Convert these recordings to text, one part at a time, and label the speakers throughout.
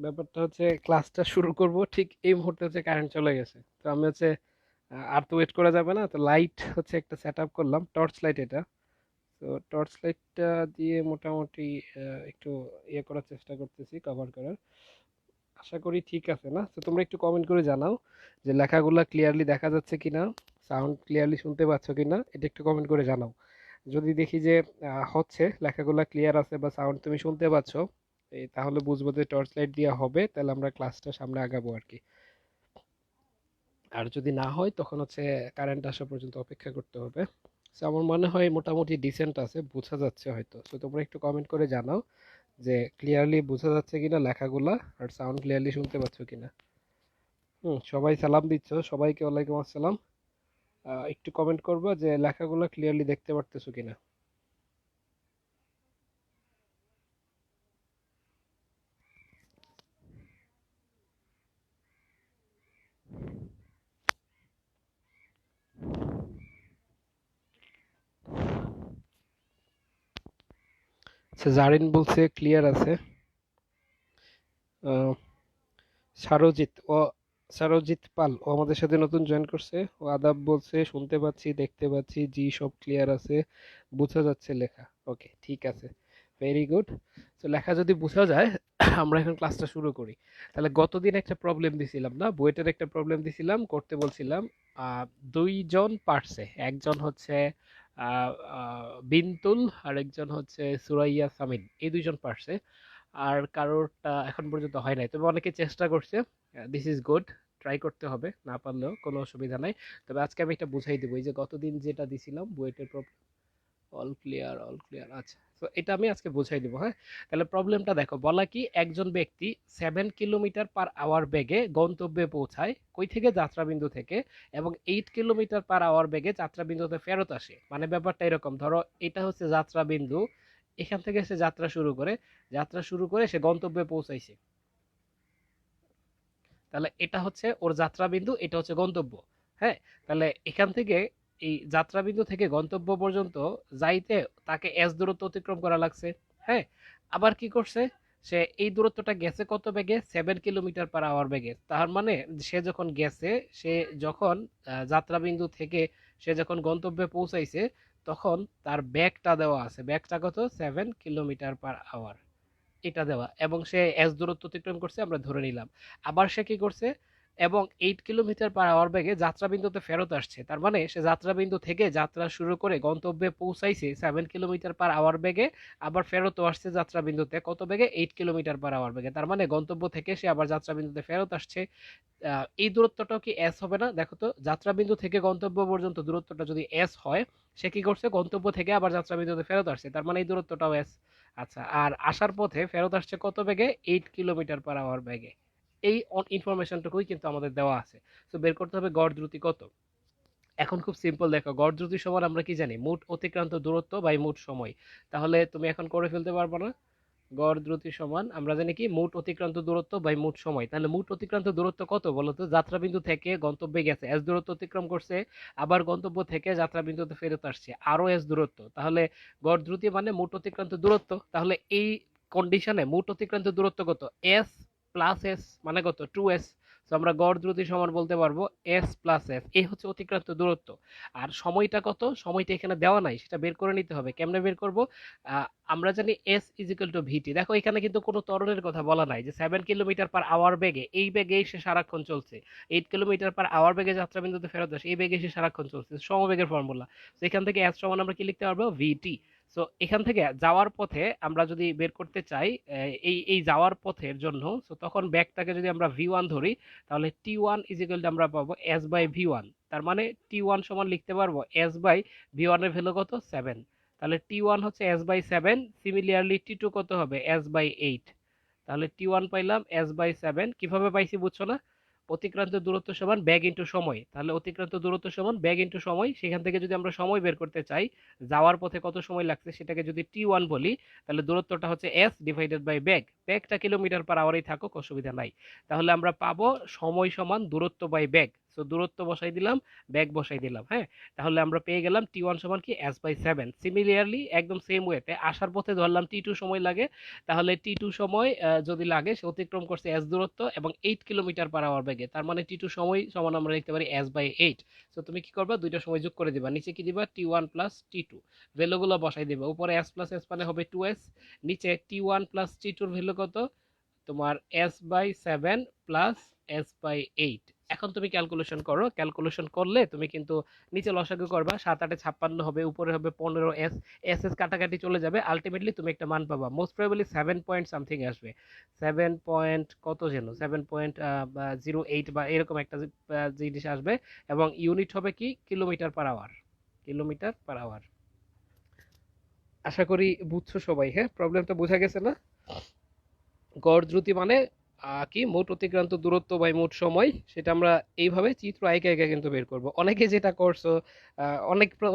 Speaker 1: ব্যাপারটা হচ্ছে ক্লাসটা শুরু করব ঠিক এই মুহূর্তে হচ্ছে কারেন্ট চলে গেছে, তো আমি হচ্ছে আর তো ওয়েট করা যাবে না, তো লাইট হচ্ছে একটা সেট আপ করলাম, টর্চ লাইট এটা। তো টর্চ লাইটটা দিয়ে মোটামুটি একটু ইয়ে করার চেষ্টা করতেছি, কভার করার। আশা করি ঠিক আছে না? তো তোমরা একটু কমেন্ট করে জানাও যে লেখাগুলা ক্লিয়ারলি দেখা যাচ্ছে কিনা, সাউন্ড ক্লিয়ারলি শুনতে পাচ্ছ কিনা, এটা একটু কমেন্ট করে জানাও। যদি দেখি যে হচ্ছে, লেখাগুলা ক্লিয়ার আছে বা সাউন্ড তুমি শুনতে পাচ্ছ, তাহলে বুঝবো যে টর্চ লাইট দেওয়া হবে, তাহলে আমরা ক্লাসটা সামনে আগাবো আর কি। আর যদি না হয় তখন হচ্ছে কারেন্ট আসা পর্যন্ত অপেক্ষা করতে হবে। তো আমার মনে হয় মোটামুটি ডিসেন্ট আছে, বোঝা যাচ্ছে হয়তো। তো তোমরা একটু কমেন্ট করে জানাও যে ক্লিয়ারলি বোঝা যাচ্ছে কিনা লেখাগুলা, আর সাউন্ড ক্লিয়ারলি শুনতে পাচ্ছ কিনা। সবাই সালাম দিচ্ছ, সবাইকে ওয়ালাইকুম আসসালাম। একটু কমেন্ট করবো যে লেখাগুলো ক্লিয়ারলি দেখতে পারতেছো কিনা। আচ্ছা, জারিন বলছে ক্লিয়ার আছে। আহ, সারজিৎ ও সারজিৎ পাল ও আমাদের সাথে নতুন জয়েন করছে। ও আদাব বলছে শুনতে পাচ্ছি, দেখতে পাচ্ছি, জি সব ক্লিয়ার আছে, বোঝা যাচ্ছে লেখা। ওকে, ঠিক আছে, ভেরি গুড। তো লেখা যদি বোঝা যায়, আমরা এখন ক্লাসটা শুরু করি। তাহলে গতদিন একটা প্রবলেম দিছিলাম না, বুয়েটের একটা প্রবলেম দিছিলাম, করতে বলছিলাম। আহ, দুইজন পারছে, একজন হচ্ছে বিনতুল, আর একজন হচ্ছে সুরাইয়া সামিন, এই দুইজন পারছে। আর কারোরটা এখন পর্যন্ত হয় নাই, তবে অনেকে চেষ্টা করছে। দিস ইজ গুড, ট্রাই করতে হবে, না পারলেও কোনো অসুবিধা নাই। তবে আজকে আমি এটা বুঝাই দেবো, এই যে গতদিন যেটা দিছিলাম বুয়েটের অল ক্লিয়ার, অল ক্লিয়ার, আচ্ছা। তো এটা আমি আজকে বুঝাই দিব, হ্যাঁ। তাহলে প্রবলেমটা দেখো, বলা কি একজন ব্যক্তি 7 কিলোমিটার পার আওয়ার বেগে গন্তব্যে পৌঁছায়, কই থেকে? যাত্রাবিন্দু থেকে। এবং 8 কিলোমিটার পার আওয়ার বেগে যাত্রাবিন্দুতে ফেরত আসে। মানে ব্যাপারটা এরকম, ধরো এটা হচ্ছে যাত্রাবিন্দু, এখান থেকে সে যাত্রা শুরু করে, সে গন্তব্যে পৌঁছাইছে। তাহলে এটা হচ্ছে ওর যাত্রাবিন্দু, এটা হচ্ছে গন্তব্য। হ্যাঁ। তাহলে এখান থেকে, এই যাত্রাবিন্দু থেকে গন্তব্য পর্যন্ত যাইতে তাকে এস দূরত্ব অতিক্রম করা লাগছে। হ্যাঁ। আবার কি করছে, সে এই দূরত্বটা গেছে কত বেগে? 7 কিলোমিটার পার আওয়ার বেগে। তার মানে সে যখন গেছে, সে যখন যাত্রাবিন্দু থেকে সে যখন গন্তব্যে পৌঁছাইছে, তখন তার ব্যাগটা দেওয়া আছে, ব্যাগটা কত? 7 কিলোমিটার পার আওয়ার, এটা দেওয়া, এবং সে এস দূরত্ব অতিক্রম করছে আমরা ধরে নিলাম। আবার সে কি করছে, এবং 8 কিলোমিটার পার আওয়ার বেগে যাত্রাবিন্দুতে ফেরত আসছে। তার মানে সে যাত্রাবিন্দু থেকে যাত্রা শুরু করে গন্তব্যে পৌঁছাইছে 7 কিলোমিটার পার আওয়ার বেগে, আবার ফেরতও আসছে যাত্রাবিন্দুতে কত বেগে? 8 কিলোমিটার পার আওয়ার বেগে। তার মানে গন্তব্য থেকে সে আবার যাত্রাবিন্দুতে ফেরত আসছে। এই দূরত্বটাও কি এস হবে না? দেখো তো, যাত্রাবিন্দু থেকে গন্তব্য পর্যন্ত দূরত্বটা যদি এস হয়, সে কি করছে? গন্তব্য থেকে আবার যাত্রাবিন্দুতে ফেরত আসছে, তার মানে এই দূরত্বটাও এস। আচ্ছা, আর আসার পথে ফেরত আসছে কত বেগে? 8 কিলোমিটার পার আওয়ার বেগে। এই ইনফরমেশনটুকুই কিন্তু আমাদের দেওয়া আছে। তো বের করতে হবে গড় দ্রুতি কত। এখন খুব সিম্পল, দেখো, গড় দ্রুতি সমান আমরা কি জানি? মোট অতিক্রান্ত দূরত্ব বাই মোট সময়। তাহলে তুমি এখন করে ফেলতে পারবে না? গড় দ্রুতি সমান আমরা জানি কি? মোট অতিক্রান্ত দূরত্ব বাই মোট সময়। তাহলে মোট অতিক্রান্ত দূরত্ব কত বলতো? যাত্রাবিন্দু থেকে গন্তব্যে গেছে, এস দূরত্ব অতিক্রম করছে, আবার গন্তব্য থেকে যাত্রাবিন্দুতে ফেরত আসছে, আরো এস দূরত্ব। তাহলে গড় দ্রুতি মানে মোট অতিক্রান্ত দূরত্ব। তাহলে এই কন্ডিশনে মোট অতিক্রান্ত দূরত্ব কত? এস প্লাস এস, মানে কত? 2s। তো আমরা গড় দ্রুতি সমান বলতে পারবো এস প্লাস এস, এই হচ্ছে অতিক্রান্ত দূরত্ব। আর সময়টা কত? সময়টা এখানে দেওয়া নাই, সেটা বের করে নিতে হবে। কেমনে বের করব? আমরা জানি এস ইজ ইকুয়াল টু ভিটি। দেখো, এখানে কিন্তু কোনো ত্বরণের কথা বলা নাই, যে 7 কিলোমিটার পার আওয়ার বেগে, এই বেগেই সে সারাক্ষণ চলছে। 8 কিলোমিটার পার আওয়ার বেগে যাত্রাবিন্দুতে ফেরত আসে, এই বেগে সে সারাক্ষণ চলছে, সমবেগের ফর্মুলা। তো এখান থেকে এস সমান আমরা কি লিখতে পারবো? ভিটি। সো এখান থেকে যাওয়ার পথে আমরা যদি বের করতে চাই, এই এই যাওয়ার পথের জন্য, তো তখন ব্যাগটাকে যদি আমরা ভি ওয়ান ধরি, তাহলে T one is equal two আমরা পাবো এস বাই ভি ওয়ান। তার মানে টি ওয়ান সমান লিখতে পারবো এস বাই ভি ওয়ান এর ভ্যালু কত? 7। তাহলে টি ওয়ান হচ্ছে S by 7, similarly T two কত হবে? S by 8। তাহলে টি ওয়ান পাইলাম এস বাই 7। কিভাবে পাইছি বুঝছো না? অতিক্রান্ত দূরত্ব সমান ব্যাগ ইন্টু সময়। তাহলে অতিক্রান্ত দূরত্ব সমান ব্যাগ ইন্টু সময়, সেখান থেকে যদি আমরা সময় বের করতে চাই, যাওয়ার পথে কত সময় লাগছে সেটাকে যদি টি ওয়ান বলি, তাহলে দূরত্বটা হচ্ছে এস ডিভাইডেড বাই ব্যাগ। ব্যাগটা কিলোমিটার পার আওয়ারেই থাকুক, অসুবিধা নাই। তাহলে আমরা পাবো সময় সমান দূরত্ব বাই ব্যাগ। সো দূরত্ব বসাই দিলাম, বেগ বসাই দিলাম। হ্যাঁ, তাহলে আমরা পেয়ে গেলাম t1 সমান কি s/7। সিমিলারলি একদম সেম ওয়েতে আসার পথে ধরলাম t2 সময় লাগে, তাহলে t2 সময় যদি লাগে সে অতিক্রম করছে s দূরত্ব এবং 8 কিলোমিটার পার আওয়ার বেগে, তার মানে t2 সময় সমান আমরা লিখতে পারি s/8। সো তুমি কি করবা, দুইটা সময় যোগ করে দিবা, নিচে কি দিবা t1 প্লাস t2, ভ্যালুগুলো বসাই দিবা, উপরে s প্লাস s মানে হবে 2s, নিচে t1 প্লাস t2 এর ভ্যালু কত, তোমার s/7 প্লাস s/8। এখন তুমি ক্যালকুলেশন করো, ক্যালকুলেশন করলে তুমি কিন্তু নিচে লসাগু করবা, 7 8 56 হবে, উপরে হবে 15s, এস এস কাটাকাটি চলে যাবে, আলটিমেটলি তুমি একটা মান পাবা, মোস্ট প্রবাবলি 7 পয়েন্ট সামথিং আসবে, 7 পয়েন্ট কত যেন 7.08 বা এরকম একটা জিনিস আসবে, এবং ইউনিট হবে কি kilometre per hour, kilometre per hour. আশা করি বুঝছো সবাই। হ্যাঁ, প্রবলেমটা বোঝা গেছে না? গড় দ্রুতি মানে কি, মোট অতিক্রান্ত দূরত্ব বাই মোট সময়, সেটা আমরা এইভাবে চিত্র এঁকে এঁকে কিন্তু বের করব। অনেকে যেটা করছো,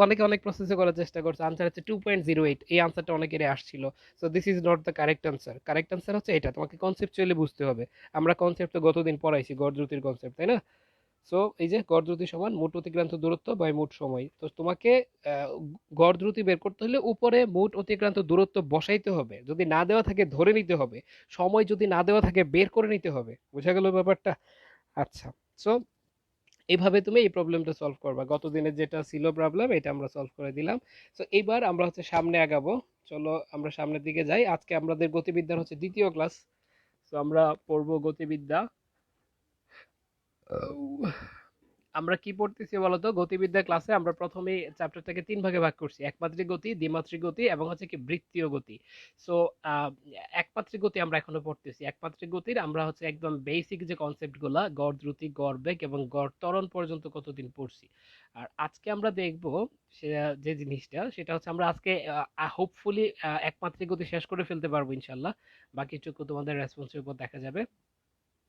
Speaker 1: অনেকে অনেক প্রসেসে করার চেষ্টা করছে, আনসার হচ্ছে 2.08, এই আনসারটা অনেকেরই আসছিল। So this is not the correct answer, correct answer হচ্ছে এটা, তোমাকে কনসেপচুয়ালি বুঝতে হবে। আমরা কনসেপ্ট তো গতদিন পড়াইছি, গড় দ্রুতির কনসেপ্ট, তাই না? সো এই যে গড় দ্রুতি সমান মোট অতিক্রান্ত দূরত্ব বাই মোট সময়, তো তোমাকে গড় দ্রুতি বের করতে হলে উপরে মোট অতিক্রান্ত দূরত্ব বসাইতে হবে, যদি না দেওয়া থাকে ধরে নিতে হবে, সময় যদি না দেওয়া থাকে বের করে নিতে হবে। বোঝা গেল ব্যাপারটা? আচ্ছা, সো এইভাবে তুমি এই প্রবলেমটা সলভ করবা, গত দিনের যেটা ছিল প্রবলেম এটা আমরা সলভ করে দিলাম। সো এইবার আমরা হচ্ছে সামনে আগাবো, চলো আমরা সামনের দিকে যাই। আজকে আমাদের গতিবিদ্যার হচ্ছে দ্বিতীয় ক্লাস, তো আমরা পড়বো গতিবিদ্যা। আমরা কি পড়তেছি বলতো, গতিবিদ্যা ক্লাসে আমরা প্রথমে চ্যাপ্টারটাকে তিন ভাগে ভাগ করছি, একমাত্রিক গতি, দ্বিমাত্রিক গতি এবং হচ্ছে কি বৃত্তীয় গতি। সো একমাত্রিক গতি আমরা এখনো পড়তেছি। একমাত্রিক গতির আমরা হচ্ছে একদম বেসিক যে কনসেপ্ট গুলা, গড় দ্রুতি, গড় বেগ এবং গড় ত্বরণ পর্যন্ত কতদিন পড়ছি। আর আজকে আমরা দেখব যে জিনিসটা, সেটা হচ্ছে আমরা আজকে হোপফুলি একমাত্রিক গতি শেষ করে ফেলতে পারবো ইনশাল্লাহ, বাকিটুকু তোমাদের রেসপন্সের উপর দেখা যাবে।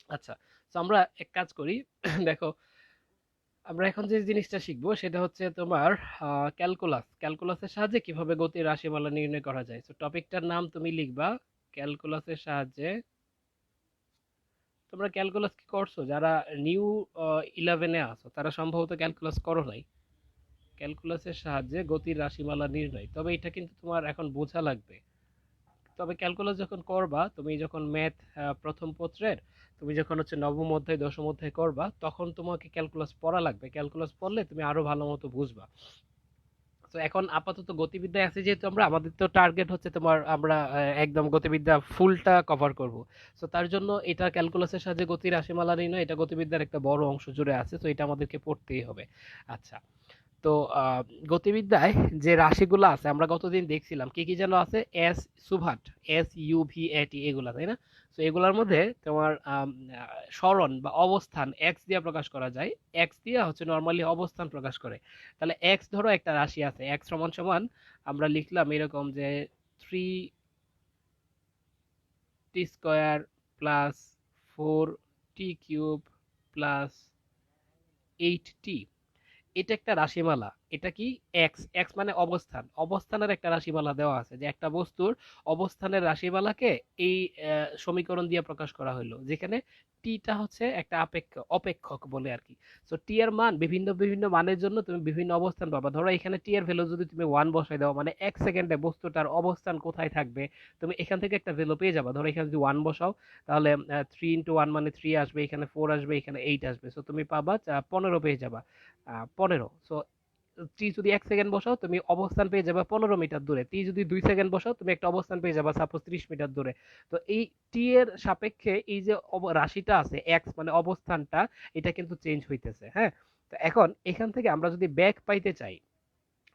Speaker 1: আচ্ছা, তো আমরা এক কাজ করি দেখো, আমরা এখন যে জিনিসটা শিখবো সেটা হচ্ছে তোমার ক্যালকুলাস, ক্যালকুলাসের সাহায্যে কিভাবে গতির রাশিমালা নির্ণয় করা যায়। তো টপিকটার নাম তুমি লিখবা ক্যালকুলাসের সাহায্যে। তোমরা ক্যালকুলাস কি করছো, যারা নিউ 11-এ আছো তারা সম্ভবত ক্যালকুলাস করো নাই। ক্যালকুলাসের সাহায্যে গতির রাশিমালা নির্ণয়, তবে এটা কিন্তু তোমার এখন বোঝা লাগবে। তবে ক্যালকুলাস যখন করবা, তুমি যখন ম্যাথ প্রথম পত্রের তুমি যখন হচ্ছে নবম অধ্যায় দশম অধ্যায় করবা, তখন তোমাকে ক্যালকুলাস পড়া লাগবে, ক্যালকুলাস পড়লে তুমি আরো ভালো মতো বুঝবা। তো এখন আপাতত গতিবিদ্যায় আছে যেহেতু আমরা, আমাদের তো টার্গেট হচ্ছে তোমার আমরা একদম গতিবিদ্যা ফুলটা কভার করব। তো তার জন্য এটা ক্যালকুলাসের সাহায্যে গতির রাশিমালা নির্ণয়, এটা গতিবিদ্যার একটা বড় অংশ জুড়ে আছে, তো এটা আমাদেরকে পড়তেই হবে। আচ্ছা, তো গতিবিদ্যায় যে রাশিগুলো আছে আমরা গতদিন দেখছিলাম কি কি যেন আছে, এস সুভাট, SUVAT, এগুলা, তাই না? তো এগুলার মধ্যে তোমার সরণ বা অবস্থান এক্স দিয়ে প্রকাশ করা যায়, এক্স দিয়ে হচ্ছে নর্মালি অবস্থান প্রকাশ করে। তাহলে এক্স ধরো একটা রাশি আছে, এক্স সমান সমান আমরা লিখলাম এরকম যে 3t² plus 4t³ plus 8t, এটা একটা রাশিমালা। এটা কি, এক্স, এক্স মানে অবস্থান, অবস্থানের একটা রাশিমালা দেওয়া আছে, যে একটা বস্তুর অবস্থানের রাশিমালাকে এই সমীকরণ দিয়ে প্রকাশ করা হলো, যেখানে টিটা হচ্ছে একটা অপেক্ষক বলে আর কি। সো টি এর মান বিভিন্ন বিভিন্ন মানের জন্য তুমি বিভিন্ন অবস্থান পাবা। ধরো এখানে টি এর ভ্যালু যদি তুমি 1 বসাই দাও, মানে 1 সেকেন্ডে বস্তুটার অবস্থান কোথায় থাকবে, তুমি এখান থেকে একটা ভ্যালু পেয়ে যাবা। ধরো এখানে যদি 1 বসাও, তাহলে 3 × 1 মানে 3 আসবে, এখানে 4 আসবে, এখানে 8 আসবে, সো তুমি পাবা 15 পেয়ে যাবা। 15, সো টি যদি 1 সেকেন্ড বসাও তুমি অবস্থান পেয়ে যাবে 15 মিটার দূরে, টি যদি 2 সেকেন্ড বসাও তুমি একটা অবস্থান পেয়ে যাবে সাপোজ 30 মিটার দূরে। তো এই টি এর সাপেক্ষে এই যে রাশিটা আছে এক্স মানে অবস্থানটা, এটা কিন্তু চেঞ্জ হইতেছে। হ্যাঁ, তো এখন এখান থেকে আমরা যদি বেগ পাইতে চাই,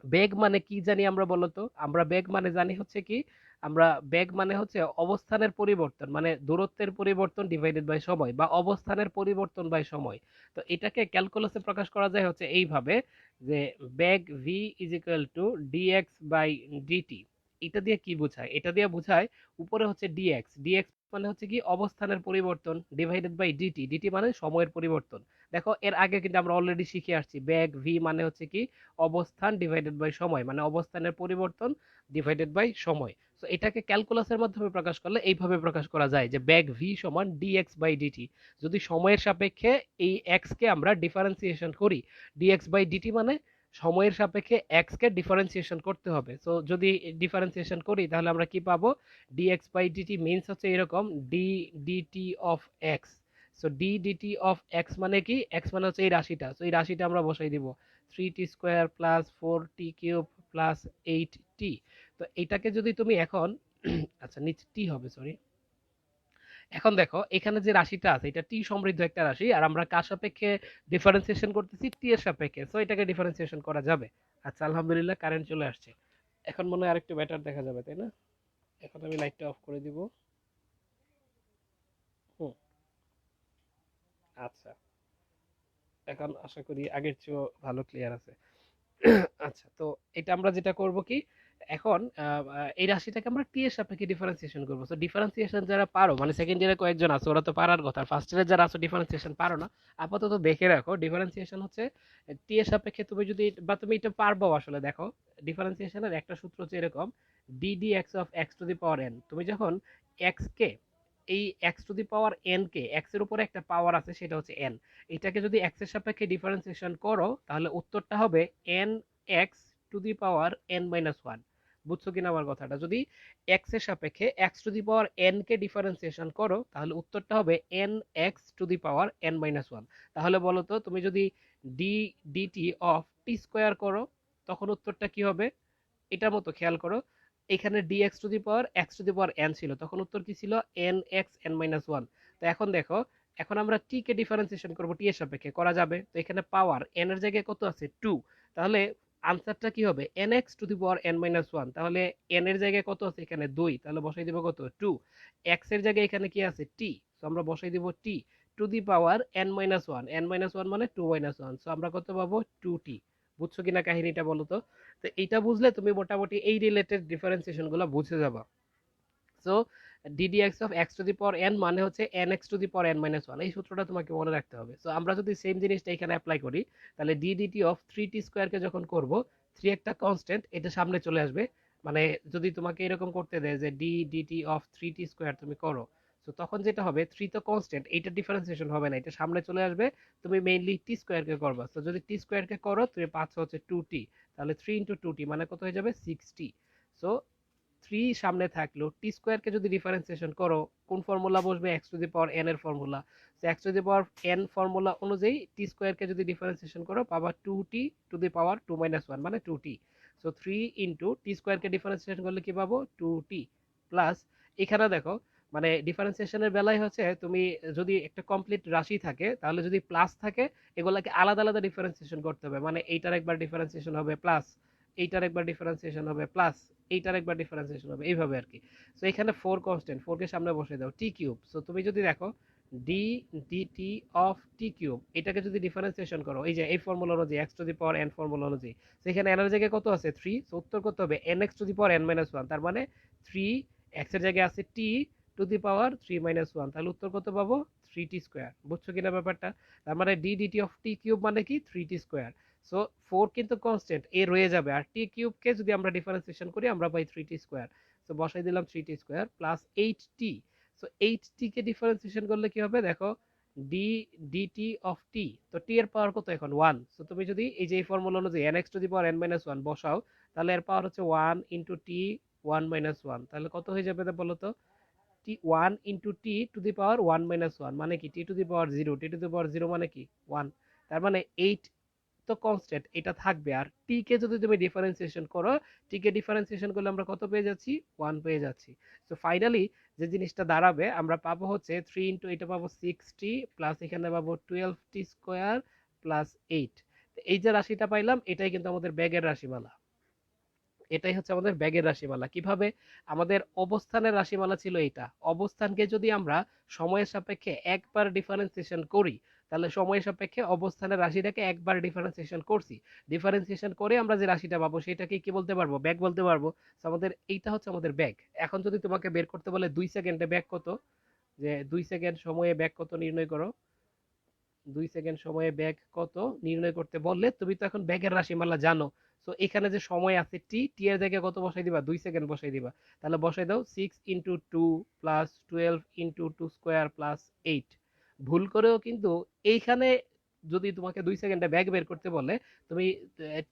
Speaker 1: বেগ মানে কি জানি আমরা বলতো, আমরা বেগ মানে জানি হচ্ছে কি, আমরা বেগ মানে হচ্ছে অবস্থানের পরিবর্তন, মানে দূরত্বের পরিবর্তন ডিভাইডেড বাই সময়, বা অবস্থানের পরিবর্তন বাই সময়। তো এটাকে ক্যালকুলাসে প্রকাশ করা যায় হচ্ছে এইভাবে, যে বেগ v is equal to dx by dt. এটা দিয়ে কি বোঝায়, এটা দিয়ে বোঝায় উপরে হচ্ছে ডিএক্স, ডিএক্স মানে হচ্ছে কি অবস্থানের পরিবর্তন, ডিভাইডেড বাই ডিটি, ডিটি মানে সময়ের পরিবর্তন। দেখো এর আগে কিন্তু আমরা অলরেডি শিখে আসছি, বেগ ভি মানে হচ্ছে কি অবস্থান ডিভাইডেড বাই সময়, মানে অবস্থানের পরিবর্তন ডিভাইডেড বাই সময়। সো এটাকে ক্যালকুলাসের মাধ্যমে প্রকাশ করলে এইভাবে প্রকাশ করা যায় যে ব্যাগ ভি সমান ডিএক্স বাই ডিটি। যদি সময়ের সাপেক্ষে এই এক্স কে আমরা ডিফারেন্সিয়েশন করি, ডিএক্স বাই ডিটি মানে সময়ের সাপেক্ষে এক্স কে ডিফারেন্সিয়েশন করতে হবে। সো যদি ডিফারেন্সিয়েশন করি তাহলে আমরা কি পাবো, ডিএক্স বাই ডিটি মিনস হচ্ছে এরকম D DT of X. So D DT of X মানে কি, এক্স মানে হচ্ছে এই রাশিটা, সো এই রাশিটা আমরা বসাই দিব 3t² plus 4t³ plus 8t। তো এটাকে যদি তুমি এখন আচ্ছা নিচে টি হবে, সরি। এখন দেখো এখানে যে রাশিটা আছে এটা টি সমৃদ্ধ একটা রাশি, আর আমরা কার সাপেক্ষে ডিফারেন্সিয়েশন করতেছি, টি এর সাপেক্ষে, সো এটাকে ডিফারেন্সিয়েশন করা যাবে। আচ্ছা আলহামদুলিল্লাহ কারেন্ট চলে আসছে, এখন মনে হয় আরেকটু বেটার দেখা যাবে, তাই না? এখন আমি লাইটটা অফ করে দিব। হুম। আচ্ছা, এখন আশা করি আগের চেয়েও ভালো ক্লিয়ার আছে। আচ্ছা, তো এটা আমরা যেটা করব কি, এখন এই রাশিটাকে আমরা টি এর সাপেক্ষে ডিফারেন্সিয়েশন করবো। তো ডিফারেন্সিয়েশন যারা পারো, মানে সেকেন্ড ইয়ারে কয়েকজন আছে ওরা তো পারার কথা, ফার্স্ট ইয়ারে যারা আছো ডিফারেন্সিয়েশন পারো না, আপাতত দেখে রাখো ডিফারেন্সিয়েশন হচ্ছে টি এর সাপেক্ষে তুমি যদি, বা তুমি এটা পারবো আসলে, দেখো ডিফারেন্সিয়েশনের একটা সূত্র হচ্ছে এরকম, D D x of x to the power N. তুমি যখন এক্স কে, এই x to the power N K, x এর উপরে একটা পাওয়ার আছে সেটা হচ্ছে এন, এটাকে যদি এক্স এর সাপেক্ষে ডিফারেন্সিয়েশন করো তাহলে উত্তরটা হবে N x to the power N minus one. বুঝছো কিনা আমার কথাটা? যদি এক্স এর সাপেক্ষে X to the power N কে ডিফারেন্সিয়েশন করো তাহলে উত্তরটা হবে N x to the power N minus one. তাহলে বলো তো, তুমি যদি D DT of T square করো তখন উত্তরটা কি হবে, এটার মতো খেয়াল করো, এখানে dx two the power x two the power n ছিল, তখন উত্তর কি ছিল nx n মাইনাস ওয়ান। তো এখন দেখো, এখন আমরা t কে ডিফারেন্সিয়েশন করব t এর সাপেক্ষে, করা যাবে। তো এখানে পাওয়ার n এর জায়গায় কত আছে 2, তাহলে আনসারটা কি হবে nx two the power n minus one. তাহলে n এর জায়গায় কত আছে এখানে 2, তাহলে বসাই দিব কত 2। x এর জায়গায় এখানে কি আছে t, তো আমরা বসাই দিব t two the power n minus one, n minus one মানে 2 মাইনাস ওয়ান, সো আমরা কত পাবো 2t। বুঝছো কিনা কাহিনীটা বলো তো? তো এইটা বুঝলে তুমি মোটামুটি এই রিলেটেড ডিফারেন্সিয়েশন গুলো বুঝে যাবা। So ddx of x two the power n মানে হচ্ছে nx two the power n minus one, এই সূত্রটা তোমাকে মনে রাখতে হবে। সো আমরা যদি সেম জিনিসটা এখানে অ্যাপ্লাই করি তাহলে d dt অফ 3t স্কোয়ারকে যখন করব, 3 একটা কনস্ট্যান্ট, এটা সামনে চলে আসবে। মানে যদি তোমাকে এরকম করতে দেয় যে d dt of 3t square তুমি করো, তো তখন যেটা হবে 3 তো কনস্ট্যান্ট, এইটা ডিফারেন্সিয়েশন হবে না, এটা সামনে চলে আসবে। তুমি মেইনলি টি স্কোয়ারকে করবা, তো যদি টি স্কোয়ারকে করো তুমি পাচ্ছ হচ্ছে 2t, তাহলে 3 ইন্টু 2t মানে কত হয়ে যাবে 6t। সো 3 সামনে থাকলো, টি স্কোয়ারকে যদি ডিফারেন্সিয়েশন করো কোন ফর্মুলা বসবে, x to the power N এর ফর্মুলা। তো x to the power N formula অনুযায়ী টি স্কোয়ারকে যদি ডিফারেন্সিয়েশন করো পাবা 2t two the power 2 minus one মানে 2t। সো 3 ইন্টু টি স্কোয়ারকে ডিফারেন্সিয়েশন করলে কি পাবো 2t প্লাস, এখানে দেখো মানে ডিফারেন্সিয়েশনের বেলায় হচ্ছে তুমি যদি একটা কমপ্লিট রাশি থাকে তাহলে যদি প্লাস থাকে এগুলাকে আলাদা আলাদা ডিফারেন্সিয়েশন করতে হবে, মানে এইটার একবার ডিফারেন্সিয়েশন হবে প্লাস, এইটার একবার ডিফারেন্সিয়েশন হবে প্লাস, এইটার একবার ডিফারেন্সিয়েশন হবে, এইভাবে আর কি। সো এখানে 4 কনস্ট্যান্ট, 4 কে সামনে বসে দাও, টি কিউব। সো তুমি যদি দেখো D DT of T cube, এটাকে যদি ডিফারেন্সিয়েশন করো এই যে এই ফর্মুলা অনুযায়ী X to the power N formula অনুযায়ী, সেখানে এন এর জায়গায় কত আছে 3, সো উত্তর কত হবে N x to the power N minus one, তার মানে 3 এক্স এর জায়গায় আছে t to the power 3 minus one, তাহলে উত্তর কত পাবো 3t স্কোয়ার। বুঝছো কিনা ব্যাপারটা? তার মানে D DT of T cube মানে কি 3t স্কোয়ার। সো 4 কিন্তু কনস্ট্যান্ট, এ রয়ে যাবে, আর টি কিউবকে যদি আমরা ডিফারেন্সিয়েশন করি আমরা পাই 3t স্কোয়ার। সো বসাই দিলাম 3t square plus 8t। So 8t কে ডিফারেন্সিয়েশন করলে কি হবে দেখো, ডি ডিটি অফ টি, তো টি এর পাওয়ার কত এখন 1। সো তুমি যদি এই যে এই ফর্মুলা অনুযায়ী nx two the power n minus one বসাও তাহলে এর পাওয়ার হচ্ছে 1 ইন্টু টি 1 মাইনাস ওয়ান, তাহলে কত হয়ে যাবে বলো তো, t 1 into t to the power 1 minus one মানে কি t to the power zero, t to the power zero মানে কি 1। তার মানে 8 তো কনস্ট্যান্ট এটা থাকবে, আর টি কে যদি তুমি ডিফারেন্সিয়েশন করো, টি কে ডিফারেন্সিয়েশন করলে আমরা কত পেয়ে যাচ্ছি 1 পেয়ে যাচ্ছি। সো ফাইনালি যে জিনিসটা দাঁড়াবে আমরা পাবো হচ্ছে 3 ইন্টু এটা পাবো 6t প্লাস এখানে পাবো 12t স্কোয়ার প্লাস 8। এই যে রাশিটা পাইলাম এটাই কিন্তু আমাদের ব্যাগের রাশিমালা, এটাই হচ্ছে আমাদের ব্যাগের রাশিমালা। কিভাবে, আমাদের অবস্থানের রাশিমালা ছিল এটা, অবস্থানকে যদি আমরা সময়ের সাপেক্ষে একবার ডিফারেন্সিয়েশন করি তাহলে সময়ের সাপেক্ষে অবস্থানের রাশিটাকে একবার ডিফারেন্সিয়েশন করছি, ডিফারেন্সিয়েশন করে আমরা যে রাশিটা পাবো সেটাকে কি বলতে পারবো, ব্যাগ বলতে পারবো। তো আমাদের এইটা হচ্ছে আমাদের ব্যাগ। এখন যদি তোমাকে বের করতে বলে 2 সেকেন্ডে ব্যাগ কত, যে 2 সেকেন্ড সময়ে ব্যাগ কত নির্ণয় করো, 2 সেকেন্ড সময়ে ব্যাগ কত নির্ণয় করতে বললে তুমি তো এখন ব্যাগের রাশিমালা জানো। সো সো এখানে যে সময় আছে টি, টি এর জায়গায় কত বসাই দিবা? 2 সেকেন্ড বসাই দিবা। তাহলে বসাই দাও 6 × 2 প্লাস 12 × 2² প্লাস 8। ভুল করেও কিন্তু এইখানে যদি তোমাকে 2 সেকেন্ডে ব্যাগ বের করতে বলে, তুমি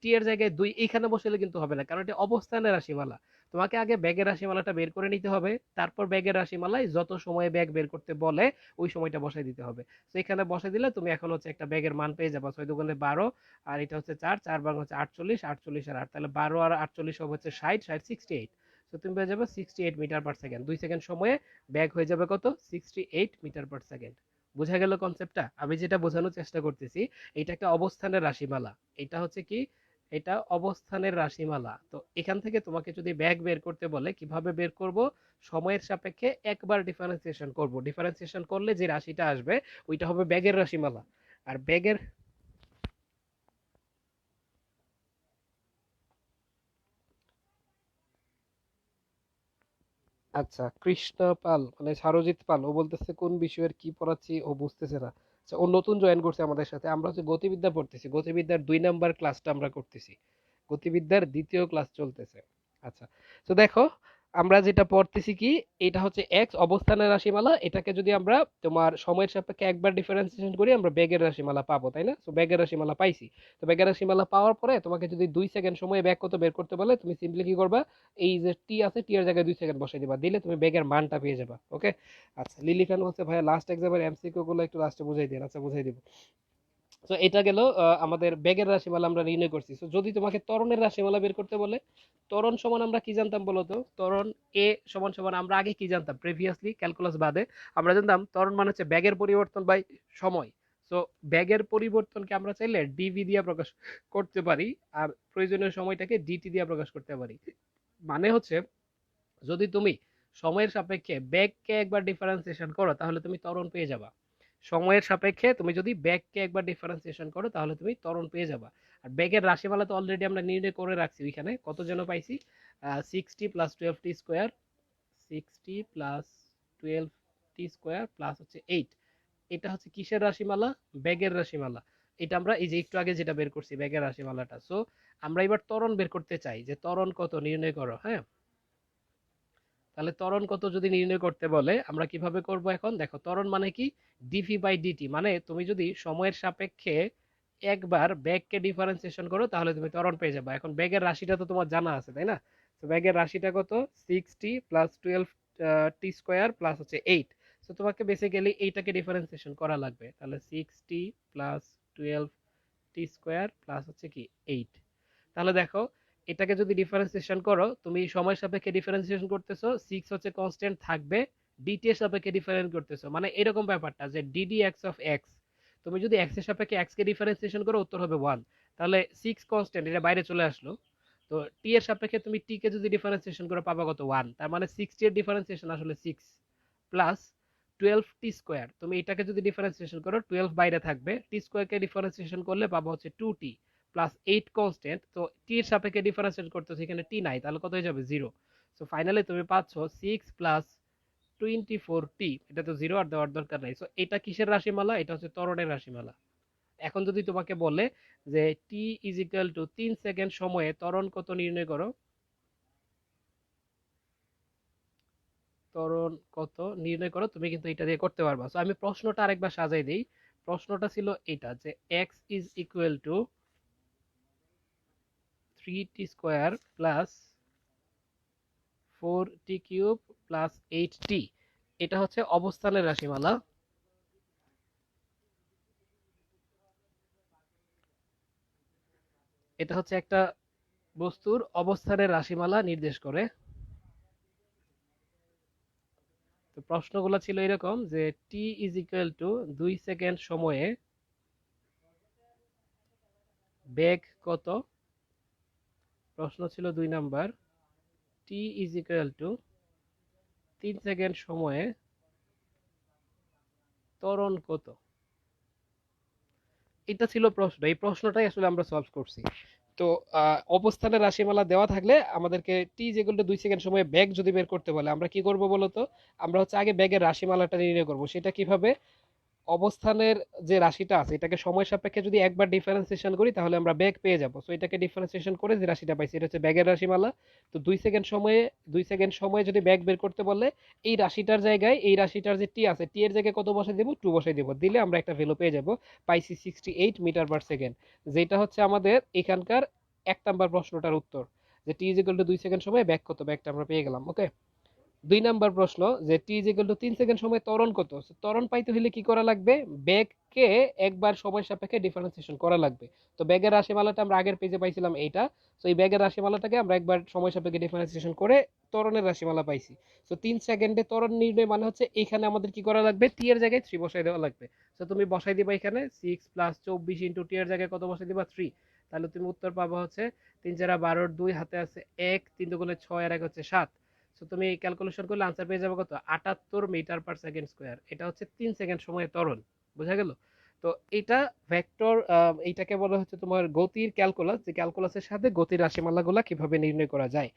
Speaker 1: টি এর জায়গায় 2 এইখানে বসালে কিন্তু হবে না, কারণ এটা অবস্থানের রাশিমালা। তোমাকে আগে ব্যাগের রাশিমালাটা বের করে নিতে হবে, তারপর ব্যাগের রাশিমালায় যত সময়ে ব্যাগ বের করতে বলে ওই সময়টা বসাই দিতে হবে। তো এখানে বসাই দিলে তুমি এখন হচ্ছে একটা ব্যাগের মান পেয়ে যাবা, 6×2 = 12, আর এটা হচ্ছে 4, 4 হচ্ছে 48, 48 আর 8, তাহলে 12 আর 48 সব হচ্ছে 60, 60 68। তো তুমি পেয়ে যাবে 68 মিটার পার সেকেন্ড। 2 সেকেন্ড সময়ে ব্যাগ হয়ে যাবে কত? 68 মিটার পার সেকেন্ড। বোঝা গেল কনসেপ্টটা? আমি যেটা বোঝানোর চেষ্টা করতেছি, এটা একটা অবস্থানের রাশিমালা। এটা হচ্ছে কি, এটা অবস্থানের রাশিমালা। তো এখান থেকে তোমাকে যদি ব্যাগ বের করতে বলে, কিভাবে বের করব? সময়ের সাপেক্ষে একবার ডিফারেন্সিয়েশন করব, ডিফারেন্সিয়েশন করলে যে রাশিটা আসবে ওইটা হবে ব্যাগের রাশিমালা। আর ব্যাগের, আচ্ছা, কৃষ্ণ পাল মানে সারজিৎ পাল, ও বলতেছে কোন বিষয়ের কি পড়াচ্ছি ও বুঝতেছে না। আচ্ছা, ও নতুন জয়েন করছে আমাদের সাথে। আমরা হচ্ছে গতিবিদ্যা পড়তেছি, গতিবিদ্যার 2 নাম্বার ক্লাসটা আমরা করতেছি, গতিবিদ্যার দ্বিতীয় ক্লাস চলতেছে। আচ্ছা, তো দেখো আমরা যেটা পড়তেছি কি, এটা হচ্ছে এক্স অবস্থানের রাশিমালা। এটাকে যদি আমরা তোমার সময়ের সাপেক্ষে একবার ডিফারেন্সিয়েশন করি, আমরা বেগের রাশিমালা পাবো, তাই না? তো বেগের রাশিমালা পাইছি। তো বেগের রাশিমালা পাওয়ার পরে তোমাকে যদি 2 সেকেন্ড সময়ে ব্যাগ কত বের করতে বলে, তুমি সিম্পলি কি করবা? এই যে টি আছে, টি এর জায়গায় 2 সেকেন্ড বসাই দিবা, দিলে তুমি বেগের মানটা পেয়ে যাবা। ওকে। আচ্ছা, লিলি খান বলছে ভাইয়া লাস্ট এক্সামের এমসিকিউ গুলো একটু লাস্টে বুঝাই দিন। আচ্ছা, বুঝাই দিব। তো এটা গেল আমাদের বেগের রাশিমালা আমরা নির্ণয় করছি। তো যদি তোমাকে ত্বরণের রাশিমালা বের করতে বলে, ত্বরণ সমান আমরা কি জানতাম বলো তো? ত্বরণ এ সমান সমান আমরা আগে কি জানতাম প্রিভিয়াসলি ক্যালকুলাস বাদে? আমরা জানতাম ত্বরণ মানে হচ্ছে ব্যাগের পরিবর্তন বাই সময়। সো ব্যাগের পরিবর্তনকে আমরা চাইলে ডিভি দিয়ে প্রকাশ করতে পারি, আর প্রয়োজনীয় সময়টাকে ডিটি দিয়ে প্রকাশ করতে পারি। মানে হচ্ছে, যদি তুমি সময়ের সাপেক্ষে ব্যাগকে একবার ডিফারেন্সিয়েশন করো তাহলে তুমি ত্বরণ পেয়ে যাবা। সময়ের সাপেক্ষে তুমি যদি ব্যাগকে একবার ডিফারেন্সিয়েশন করো তাহলে তুমি ত্বরণ পেয়ে যাবা। আর ব্যাগের রাশিমালা তো অলরেডি আমরা নির্ণয় করে রাখছি ওইখানে, কত যেন পাইছি? 60 + 12t², 60 + 12t² প্লাস হচ্ছে 8। এটা হচ্ছে কিসের রাশিমালা? ব্যাগের রাশিমালা। এটা আমরা এই যে একটু আগে যেটা বের করছি ব্যাগের রাশিমালাটা। সো আমরা এবার ত্বরণ বের করতে চাই, যে ত্বরণ কত নির্ণয় করো। হ্যাঁ, তাহলে ত্বরণ কত যদি নির্ণয় করতে বলে আমরা কিভাবে করব? এখন দেখো, ত্বরণ মানে কি? DV by DT. মানে তুমি যদি সময়ের সাপেক্ষে একবার ব্যাগকে ডিফারেন্সিয়েশন করো তাহলে তুমি ত্বরণ পেয়ে যাবে। এখন ব্যাগের রাশিটা তো তোমার জানা আছে, তাই না? তো ব্যাগের রাশিটা কত? 60 + 12t² প্লাস হচ্ছে 8। তো তোমাকে বেসিক্যালি এইটাকে ডিফারেন্সিয়েশন করা লাগবে। তাহলে 60 + 12t² প্লাস হচ্ছে কি 8। তাহলে দেখো, এটাকে যদি ডিফারেন্সিয়েশন করো, তুমি সময় সাপেক্ষে ডিফারেন্সিয়েশন করতেছো, 6 হচ্ছে কনস্ট্যান্ট থাকবে, ডিটি এর সাপেক্ষে ডিফারেন্স করতেছো, মানে এরকম ব্যাপারটা যে ডিডি এক্স অফ এক্স। তুমি যদি এক্স এর সাপেক্ষে এক্স কে ডিফারেন্সিয়েশন করো উত্তর হবে 1। তাহলে 6 কনস্ট্যান্ট, এটা বাইরে চলে আসলো। তো টি এর সাপেক্ষে তুমি টি কে যদি ডিফারেন্সিয়েশন করো পাবা কত? 1। তার মানে 60 এর ডিফারেন্সিয়েশন আসলে 6 প্লাস 12t²। তুমি এটাকে যদি ডিফারেন্সিয়েশন করো 12 বাইরে থাকবে, t² কে ডিফারেন্সিয়েশন করলে পাবো হচ্ছে 2t প্লাস 8 কনস্ট্যান্ট। তো টি এর সাপেক্ষে ডিফারেন্সিয়েট করতেছে, এখানে টি নাই, তাহলে কত হয়ে যাবে? 0। সো ফাইনালি তুমি পাচ্ছ 6 + 24t। এটা তো 0 আর দেওয়ার দরকার নাই। সো এটা কিসের রাশিমালা? এটা হচ্ছে ত্বরণের রাশিমালা। এখন যদি তোমাকে বলে যে টি ইজ ইকুয়াল টু 3 সেকেন্ড সময়ে ত্বরণ কত নির্ণয় করো, ত্বরণ কত নির্ণয় করো, তুমি কিন্তু এটা দিয়ে করতে পারবা। সো আমি প্রশ্নটা আরেকবার সাজাই দিই। প্রশ্নটা ছিল এটা যে x is equal two 3t² plus 4t³ plus 8t। এটা হচ্ছে অবস্থানের রাশিমালা। এটা হচ্ছে একটা বস্তুর অবস্থানের রাশিমালা নির্দেশ করে। তো প্রশ্নগুলো ছিল এরকম যে টি ইজ ইকুয়াল টু 2 সেকেন্ড সময়ে বেগ কত? প্রশ্ন ছিল 2 number, T is equal two 3 second সময়ে ত্বরণ কত? এটা ছিল প্রশ্ন। এই প্রশ্নটাই আসলে আমরা সলভ করছি। তো অবস্থানের রাশিমালা দেওয়া থাকলে আমাদেরকে টি যেগুলো 2 সেকেন্ড সময়ে ব্যাগ যদি বের করতে বলে আমরা কি করব বলতো? আমরা হচ্ছে আগে ব্যাগের রাশিমালাটা নির্ণয় করব। সেটা কিভাবে? অবস্থানের যে রাশিটা আছে এটাকে সময় সাপেক্ষে যদি একবার ডিফারেন্সিয়েশন করি তাহলে আমরা বেগ পেয়ে যাব। সো এটাকে ডিফারেন্সিয়েশন করে যে রাশিটা পাইছি এটা হচ্ছে বেগের রাশিমালা। তো 2 সেকেন্ড সময়ে যদি বেগ বের করতে বললে এই রাশিটার জায়গায় এই রাশিটার যে টি আছে টি এর জায়গায় কত বসাই দেবো, 2 বসাই দেবো, দিলে আমরা একটা ভ্যালু পেয়ে যাব, পাইছি 68 মিটার পার সেকেন্ড, যেটা হচ্ছে আমাদের এখানকার 1 নাম্বার প্রশ্নটার উত্তর, যে টি ইজ ইকুয়াল টু 2 সেকেন্ড সময়ে ব্যাগ কত, ব্যাগটা আমরা পেয়ে গেলাম। ওকে, 2 নাম্বার প্রশ্ন, যে টি ইজ ইকুয়াল টু 3 সেকেন্ড সময় ত্বরণ কত। So, ত্বরণ পাইতে হলে কি করা লাগবে, বেগকে একবার সময় সাপেক্ষে ডিফারেন্সিয়েশন করা লাগবে। তো বেগের রাশিমালাটা আমরা আগের পেজে পাইছিলাম এইটা। তো এই বেগের রাশিমালাটাকে আমরা একবার সময় সাপেক্ষে ডিফারেন্সিয়েশন করে ত্বরণের রাশিমালা পাইছি। তো 3 সেকেন্ডে ত্বরণ নির্ণয় মানে হচ্ছে এইখানে আমাদের কি করা লাগবে, টি এর জায়গায় 3 বসাই দেওয়া লাগবে। তো তুমি বসাই দিবা এখানে 6 + 24 ইন্টু টি এর জায়গায় কত বসাই দিবা, 3। তাহলে তুমি উত্তর পাবা হচ্ছে 3 × 12 2, হাতে আছে 1, 3 × 2 = 6 আর 1 হচ্ছে 7। সো তুমি ক্যালকুলেশন করলে আনসার পেয়ে যাবে কত, 78 মিটার পার সেকেন্ড স্কোয়ার। এটা হচ্ছে 3 সেকেন্ড সময়ে ত্বরণ। বোঝা গেল? তো এটা ভেক্টর, এইটাকে বলা হচ্ছে তোমার গতির ক্যালকুলাস, যে ক্যালকুলাসের সাথে গতির রাশিমালাগুলা কিভাবে নির্ণয় করা যায়।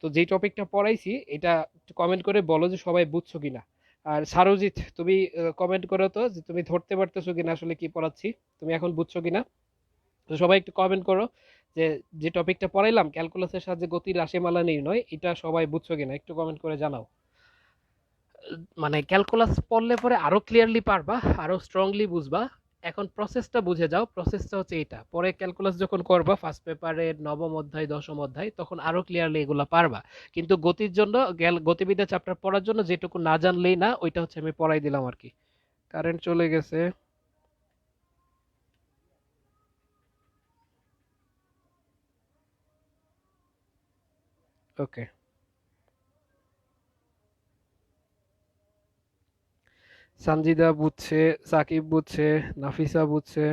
Speaker 1: তো যেই টপিকটা পড়াইছি এটা কমেন্ট করে বলো যে সবাই বুঝছো কিনা। আর সারোজিৎ, তুমি কমেন্ট করো তো যে তুমি ধরতে পারতেছো কিনা আসলে কি পড়াচ্ছি, তুমি এখন বুঝছো কিনা। তো সবাই একটু কমেন্ট করো যে যে টপিকটা পড়াইলাম ক্যালকুলাসের সাহায্যে গতির রাশিমালা নির্ণয়, এটা সবাই বুঝছো কিনা, একটু কমেন্ট করে জানাও। মানে ক্যালকুলাস পড়লে পরে আরো ক্লিয়ারলি পারবা, আরো স্ট্রংলি বুঝবা। এখন প্রসেসটা বুঝে যাও, প্রসেসটা হচ্ছে এটা, পরে ক্যালকুলাস যখন করবা ফার্স্ট পেপারের নবম অধ্যায় দশম অধ্যায় তখন আরো ক্লিয়ারলি এগুলা পারবা। কিন্তু গতির জন্য গতিবিদ্যা চ্যাপ্টার পড়ার জন্য যেটুকু না জানলেই না, ওইটা হচ্ছে আমি পড়াই দিলাম আর কি। কারেন্ট চলে গেছে। ওকে, সানজিদা বুঝছে, সাকিব বুঝছে, নাফিসা বুঝছে।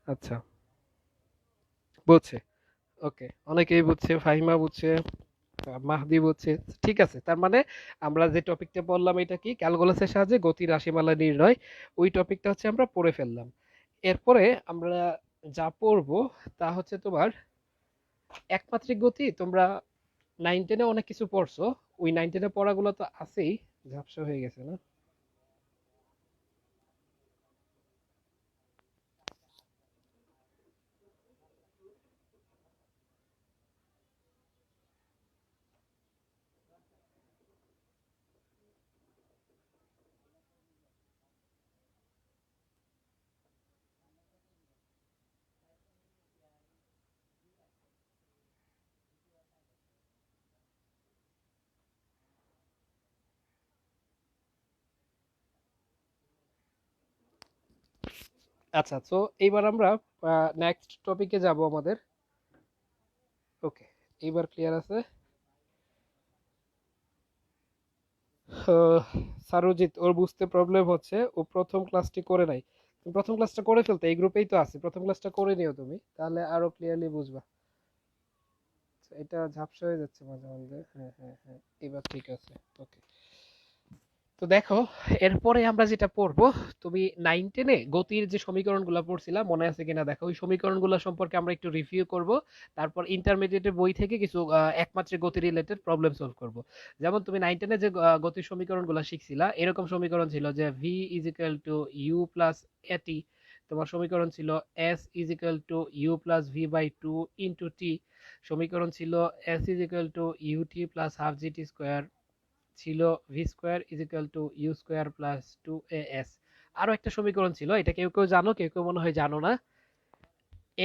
Speaker 1: আচ্ছা, বুঝছে। ওকে, অনেকেই বুঝছে, ফাহিমা বুঝছে, মাহদি বুঝছে। ঠিক আছে, তার মানে আমরা যে টপিকটা বললাম এটা কি, ক্যালকুলাসের সাহায্যে গতির রাশিমালা নির্ণয়, ওই টপিকটা হচ্ছে আমরা পড়ে ফেললাম। এরপরে আমরা যা পড়বো তা হচ্ছে তোমার একমাত্রিক গতি। তোমরা 9-10-এ অনেক কিছু পড়ছো, ওই 9-10-এ পড়াগুলো তো আছেই। ঝাপসা হয়ে গেছে না? আচ্ছা, তো এইবার আমরা নেক্সট টপিকে যাব আমাদের। ওকে, এইবার ক্লিয়ার আছে। সারুজিৎ, ওর বুঝতে প্রবলেম হচ্ছে, ও প্রথম ক্লাসটি করে নাই। তুমি প্রথম ক্লাসটা করে ফেলতে, এই গ্রুপেই তো আছে, প্রথম ক্লাসটা করে নিও তুমি, তাহলে আরো ক্লিয়ারলি বুঝবা। আচ্ছা, এটা ঝাপসা হয়ে যাচ্ছে মাঝে মাঝে। হ্যাঁ হ্যাঁ হ্যাঁ, এবার ঠিক আছে। ওকে, তো দেখো, এরপরে আমরা যেটা পড়বো, তুমি 9-10-এ গতির যে সমীকরণগুলো পড়ছিলা মনে আছে কিনা দেখো, ওই সমীকরণগুলো সম্পর্কে আমরা একটু রিভিউ করব। তারপর ইন্টারমিডিয়েটের বই থেকে কিছু একমাত্রিক গতি রিলেটেড প্রবলেম সলভ করব। যেমন তুমি 9-10-এ যে গতির সমীকরণগুলো শিখছিলা, এরকম সমীকরণ ছিল যে v is equal to you plus at. তোমার সমীকরণ ছিল s is equal to you plus v by two into t. সমীকরণ ছিল s is equal to u t plus half g t square. ছিল v square is equal to you square plus 2as। আরো একটা সমীকরণ ছিল, এটা কেউ কেউ জানো, কেউ কেউ মনে হয় জানো না।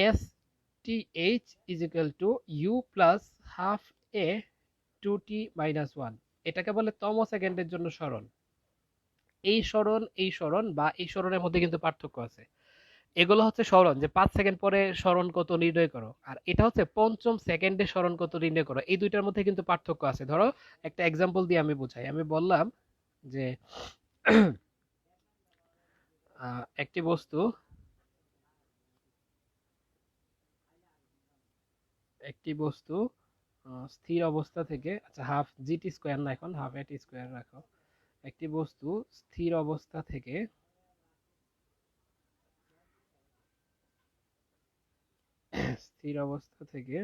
Speaker 1: S T H is equal to you plus half A 2t - 1। এটাকে বলে তম সেকেন্ডের জন্য সরণ। এই সরণ বা এই সরণের মধ্যে কিন্তু পার্থক্য আছে। এগুলো হচ্ছে সরণ, যে 5 সেকেন্ড পরে সরণ কত নির্ণয় করো, আর এটা হচ্ছে পঞ্চম সেকেন্ডে সরণ কত নির্ণয় করো, এই দুইটার মধ্যে কিন্তু পার্থক্য আছে। ধরো একটা এক্সাম্পল দিয়ে আমি বুঝাই, আমি বললাম যে একটি বস্তু একটি বস্তু স্থির অবস্থা থেকে, আচ্ছা হাফ জিটি স্কোয়ার না, এখন হাফ এটি স্কোয়ার রাখো। একটি বস্তু স্থির অবস্থা থেকে স্থির অবস্থা থেকে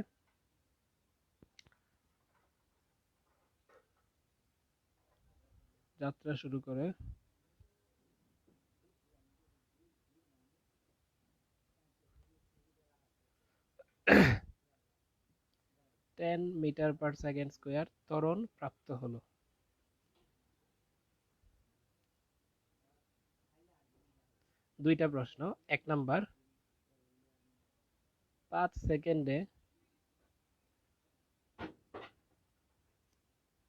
Speaker 1: যাত্রা শুরু করে 10 মিটার/সেকেন্ড স্কয়ার ত্বরণ প্রাপ্ত হলো। দুইটা প্রশ্ন। 1 নাম্বার, 5 সেকেন্ডে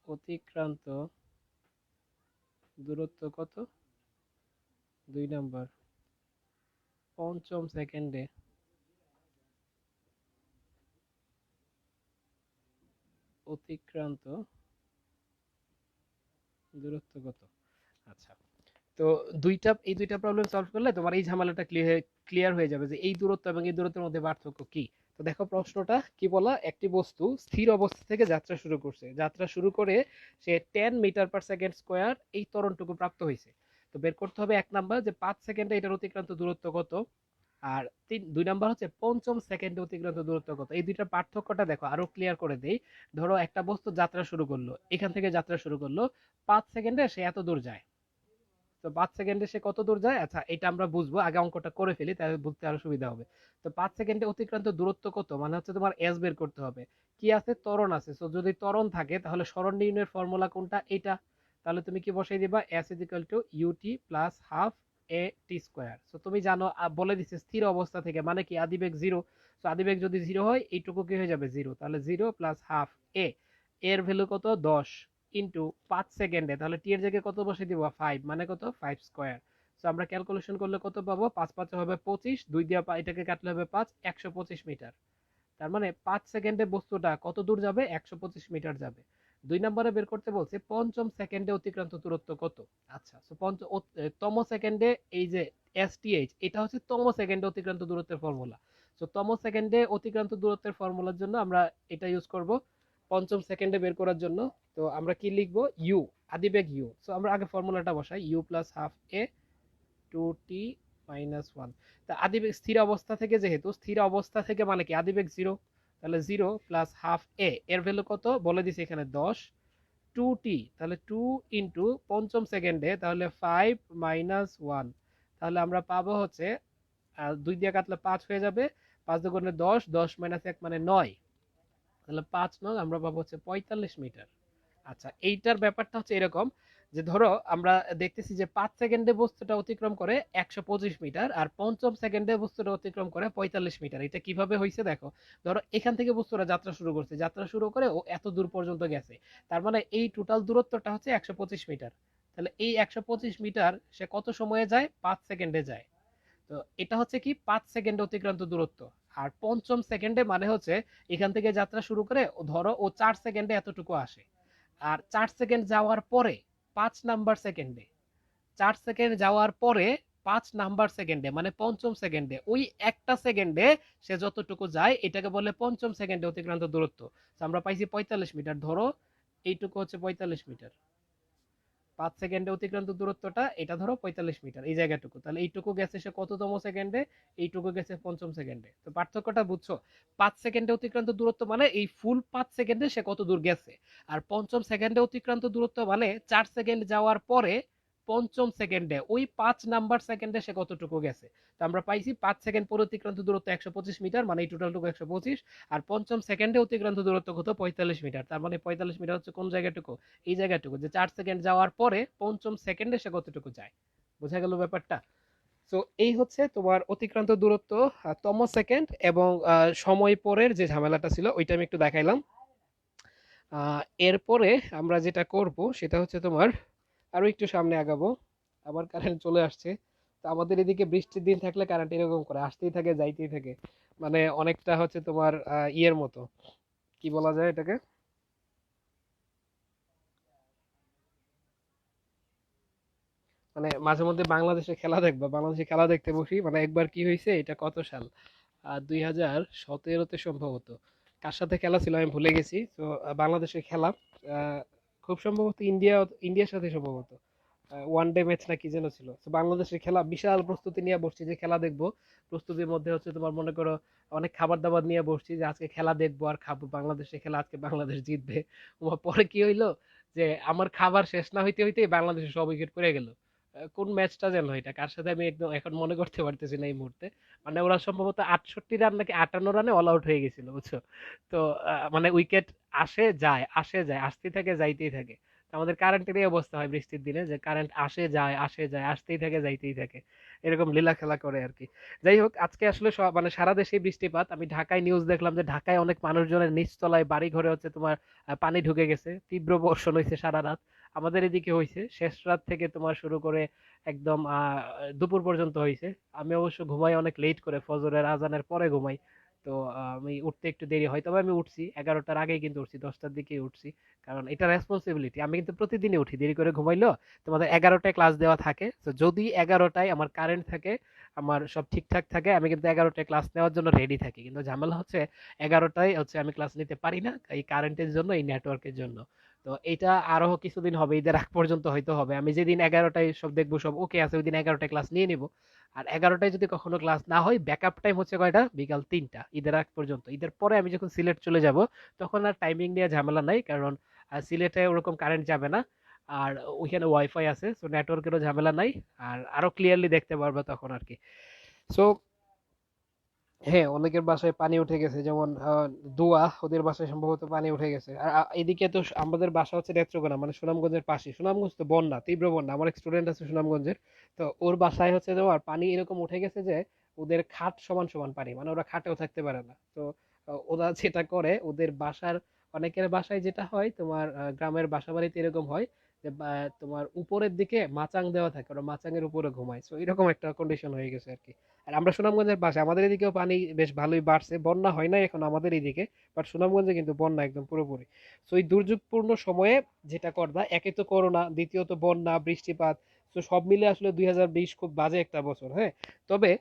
Speaker 1: অতিক্রান্ত দূরত্ব কত? 2 নাম্বার, পঞ্চম সেকেন্ডে অতিক্রান্ত দূরত্ব কত? আচ্ছা, তো এই দুইটা প্রবলেম সলভ করলে তোমার এই ঝামেলাটা ক্লিয়ার হয়ে যাবে যে এই দূরত্ব এবং এই দূরত্বের মধ্যে পার্থক্য কি। তো দেখো প্রশ্নটা কি বলা, একটি বস্তু স্থির অবস্থা থেকে যাত্রা শুরু করছে, যাত্রা শুরু করে সে 10 মিটার/সেকেন্ড স্কয়ার এই ত্বরণটুকু প্রাপ্ত হয়েছে। তো বের করতে হবে 1 নাম্বার যে 5 সেকেন্ডে এটার অতিক্রান্ত দূরত্ব কত, আর 2 নাম্বার হচ্ছে পঞ্চম সেকেন্ডে অতিক্রান্ত দূরত্ব কত। এই দুইটার পার্থক্যটা দেখো আরো ক্লিয়ার করে দেই। ধরো একটা বস্তু যাত্রা শুরু করলো, এখান থেকে যাত্রা শুরু করলো, 5 সেকেন্ডে সে এত দূর যায়। তো 5 সেকেন্ডে সে কত দূর যায়, আচ্ছা এটা আমরা বুঝবো, আগে অঙ্কটা করে ফেলি তাহলে বুঝতে আরো সুবিধা হবে। তো 5 সেকেন্ডে অতিক্রান্ত দূরত্ব কত মানে হচ্ছে তোমার এস বের করতে হবে। কি আছে, ত্বরণ আছে। তো যদি ত্বরণ থাকে তাহলে সরণ নির্ণয়ের ফর্মুলা কোনটা, এটা। তাহলে তুমি কি বসাই দিবা, S is equal to UT plus half A T square. তো তুমি জানো, বলে দিচ্ছে স্থির অবস্থা থেকে, মানে কি আদিবেগ জিরো। তো আদিবেগ যদি জিরো হয় এইটুকু কি হয়ে যাবে, জিরো। তাহলে জিরো প্লাস হাফ এ, এর ভ্যালু কত 10 ইন্টু 5 সেকেন্ডে, তাহলে টি এর জায়গায় কত বসে দিব 5, মানে কত 5 স্কোয়ার। তো আমরা ক্যালকুলেশন করলে কত পাবো, 5 5 হবে 25, 2 দিয়ে এটাকে কাটলে হবে 5, 125 মিটার। তার মানে 5 সেকেন্ডে বস্তুটা কত দূর যাবে, 125 মিটার যাবে। 2 নম্বরে বের করতে বলছে পঞ্চম সেকেন্ডে অতিক্রান্ত দূরত্ব কত। আচ্ছা, তো তম সেকেন্ডে এই যে এসটিএইচ, এটা হচ্ছে তম সেকেন্ডে অতিক্রান্ত দূরত্বের ফর্মুলা। তো তম সেকেন্ডে অতিক্রান্ত দূরত্বের ফর্মুলার জন্য আমরা এটা ইউজ করব পঞ্চম সেকেন্ডে বের করার জন্য। তো আমরা কি লিখবো, ইউ, আদিবেগ ইউ। তো আমরা আগে ফর্মুলাটা বসাই, you plus half A 2t - 1। তা আদিবেগ স্থির অবস্থা থেকে, যেহেতু স্থির অবস্থা থেকে মানে কি আদিবেগ জিরো, তাহলে জিরো প্লাস হাফ এ, এর ভ্যালু কত বলে দিছি এখানে 10, 2t, তাহলে 2 ইন্টু পঞ্চম সেকেন্ডে, তাহলে 5 - 1। তাহলে আমরা পাবো হচ্ছে 2 দিয়ে কাটলে 5 হয়ে যাবে, 5 × 10, 10 - 1 মানে 9। তাহলে 5 নং আমরা পাবো হচ্ছে 45 মিটার। আচ্ছা, এইটার ব্যাপারটা হচ্ছে এরকম যে ধরো আমরা দেখতেছি যে 5 সেকেন্ডে বস্তুটা অতিক্রম করে 125 মিটার, আর পঞ্চম সেকেন্ডে বস্তুটা অতিক্রম করে 45 মিটার। এটা কিভাবে হয়েছে দেখো, ধরো এখান থেকে বস্তুটা যাত্রা শুরু করছে, যাত্রা শুরু করে ও এত দূর পর্যন্ত গেছে, তার মানে এই টোটাল দূরত্বটা হচ্ছে 125 মিটার। তাহলে এই 125 মিটার সে কত সময়ে যায়, 5 সেকেন্ডে যায়। তো এটা হচ্ছে কি 5 সেকেন্ডে অতিক্রান্ত দূরত্ব। আর পঞ্চম সেকেন্ডে মানে হচ্ছে এখান থেকে যাত্রা শুরু করে ধরো ও 4 সেকেন্ডে এতটুকু আসে, আর 4 সেকেন্ড যাওয়ার পরে 5 নাম্বার সেকেন্ডে, 4 সেকেন্ড যাওয়ার পরে 5 নাম্বার সেকেন্ডে মানে পঞ্চম সেকেন্ডে, ওই একটা সেকেন্ডে সে যতটুকু যায় এটাকে বলে পঞ্চম সেকেন্ডে অতিক্রান্ত দূরত্ব। আমরা পাইছি 45 মিটার, ধরো এইটুকু হচ্ছে 45 মিটার। 5 সেকেন্ডে অতিক্রান্ত দূরত্বটা এটা ধরো 45 মিটার, এই জায়গাটুকু। তাহলে এইটুকু গেছে সে কততম সেকেন্ডে, এইটুকু গেছে পঞ্চম সেকেন্ডে। তো পার্থক্যটা বুঝছো, 5 সেকেন্ডে অতিক্রান্ত দূরত্ব মানে এই ফুল 5 সেকেন্ডে সে কত দূর গেছে, আর পঞ্চম সেকেন্ডে অতিক্রান্ত দূরত্ব মানে 4 সেকেন্ড যাওয়ার পরে পঞ্চম সেকেন্ডে ওই 5 নাম্বার সেকেন্ডে সে কতটুকু গেছে। তো আমরা পাইছি 5 সেকেন্ড পর অতিক্রান্ত দূরত্ব 125 মিটার, মানে এই টোটালটুকু 125, আর পঞ্চম সেকেন্ডে অতিক্রান্ত দূরত্ব কত, 45 মিটার। তার মানে 45 মিটার হচ্ছে কোন জায়গাটুকু, এই জায়গাটুকু, যে 4 সেকেন্ড যাওয়ার পরে পঞ্চম সেকেন্ডে সে কতটুকু যায়। বোঝা গেল ব্যাপারটা। তো এই হচ্ছে তোমার অতিক্রান্ত দূরত্ব, তম সেকেন্ড এবং সময় পরের যে ঝামেলাটা ছিল ওইটা আমি একটু দেখাইলাম। এরপরে আমরা যেটা করব সেটা হচ্ছে তোমার আরো একটু সামনে আগাবো। আবার কারেন্ট চলে আসছে। তো আমাদের এদিকে বৃষ্টির দিন থাকলে কারেন্ট এরকম করে আসতেই থাকে যাইতেই থাকে, মানে অনেকটা হচ্ছে তোমার ইয়ের মতো, কি বলা যায় এটাকে, মানে মাঝে মধ্যে বাংলাদেশের খেলা দেখবা, বাংলাদেশের খেলা দেখতে বসি, মানে একবার কি হয়েছে, এটা কত সাল, 2017-তে সম্ভবত, কার সাথে খেলা ছিল আমি ভুলে গেছি। তো বাংলাদেশের খেলা, আহ, খুব সম্ভবত ইন্ডিয়ার সাথে সম্ভবত ওয়ান ডে ম্যাচ না কি যেন ছিল। তো বাংলাদেশের খেলা, বিশাল প্রস্তুতি নিয়ে বসছি যে খেলা দেখবো। প্রস্তুতির মধ্যে হচ্ছে তোমার মনে করো অনেক খাবার দাবার নিয়ে বসছি যে আজকে খেলা দেখবো আর খাবো, বাংলাদেশের খেলা, আজকে বাংলাদেশ জিতবে। পরে কি হইলো যে আমার খাবার শেষ না হইতে হইতে বাংলাদেশের সব উইকেট পড়ে গেল। কোন ম্যাচটা যেন এটা, কার সাথে আমি একদম এখন মনে করতে পারতেছি না এই মুহূর্তে। মানে ওরা সম্ভবত 68 রান নাকি 58 রানে অল আউট হয়ে গেছিল, বুঝছো? তো মানে উইকেট আসে যায় আসে যায়, আসতেই থাকে যাইতেই থাকে। তো আমাদের কারেন্টের এই অবস্থা হয় বৃষ্টির দিনে, যে কারেন্ট আসে যায় আসতেই থাকে যাইতেই থাকে, এরকম লীলা খেলা করে আর কি। যাই হোক, আজকে আসলে মানে সারা দেশেই বৃষ্টিপাত। আমি ঢাকায় নিউজ দেখলাম যে ঢাকায় অনেক মানুষজনের নিচতলায় বাড়ি ঘরে হচ্ছে তোমার পানি ঢুকে গেছে, তীব্র বর্ষণ হয়েছে সারা রাত। আমাদের এদিকে হয়েছে শেষ রাত থেকে তোমার শুরু করে একদম দুপুর পর্যন্ত হয়েছে। আমি অবশ্য ঘুমাই অনেক লেট করে, ফজরের আজানের পরে ঘুমাই। তো আমি উঠতে একটু দেরি হয়, তবে আমি উঠছি 11টার আগেই, কিন্তু উঠছি 10টার দিকেই উঠছি। কারণ এটা রেসপন্সিবিলিটি, আমি কিন্তু প্রতিদিনই উঠি, দেরি করে ঘুমাইলেও তোমাদের 11টায় ক্লাস দেওয়া থাকে, তো যদি 11টায় আমার কারেন্ট থাকে, আমার সব ঠিকঠাক থাকে, আমি কিন্তু 11টায় ক্লাস নেওয়ার জন্য রেডি থাকি। কিন্তু ঝামেলা হচ্ছে 11টায় হচ্ছে আমি ক্লাস নিতে পারি না, এই কারেন্টের জন্য, এই নেটওয়ার্কের জন্য। তো এটা আরো কিছুদিন হবে, ঈদের আগ পর্যন্ত হয়তো হবে। আমি যেদিন 11টায় সব দেখবো সব ওকে আছে, ওই দিন 11টায় ক্লাস নিয়ে নিব। আর 11টায় যদি কখনো ক্লাস না হয়, ব্যাকআপ টাইম হচ্ছে কয়টা, বিকাল 3টা, ঈদের আগ পর্যন্ত। ঈদের পরে আমি যখন সিলেট চলে যাব, তখন আর টাইমিং নিয়ে ঝামেলা নাই, কারণ সিলেটে ওরকম কারেন্ট যাবে না। আর ওইখানে ওয়াইফাই আছে, সো নেটওয়ার্কেরও ঝামেলা নাই। আর আরো ক্লিয়ারলি দেখতে পারবে তখন আর কি। সো হ্যাঁ, অনেকের বাসায় পানি উঠে গেছে, যেমন দোয়া, ওদের বাসায় সম্ভবত পানি উঠে গেছে। আর এদিকে তো আমাদের বাসা হচ্ছে নেত্রকোনা, মানে সুনামগঞ্জের পাশে। সুনামগঞ্জ তো বন্যা, তীব্র বন্যা, আমার এক স্টুডেন্ট আছে সুনামগঞ্জের। তো ওর বাসায় হচ্ছে তোমার পানি এরকম উঠে গেছে যে ওদের খাট সমান সমান পানি, মানে ওরা খাটেও থাকতে পারে না। তো ওরা যেটা করে, ওদের বাসার অনেকের বাসায় যেটা হয় তোমার, গ্রামের বাসা বাড়িতে এরকম হয় যে তোমার উপরের দিকে মাচাং দেওয়া থাকে, ওরা মাচাঙের উপরে ঘুমায়। তো এরকম একটা কন্ডিশন হয়ে গেছে আর কি। আর আমরা সুনামগঞ্জের পাশে, আমাদের এদিকেও পানি বেশ ভালোই বাড়ছে, বন্যা হয় নাই এখন আমাদের এইদিকে, বাট সুনামগঞ্জে কিন্তু বন্যা একদম পুরোপুরি। তো এই দুর্যোগপূর্ণ সময়ে যেটা করবা, একে তো করোনা, দ্বিতীয়ত বন্যা, বৃষ্টিপাত, তো সব মিলে আসলে 2020 খুব বাজে একটা বছর, হ্যাঁ। তবে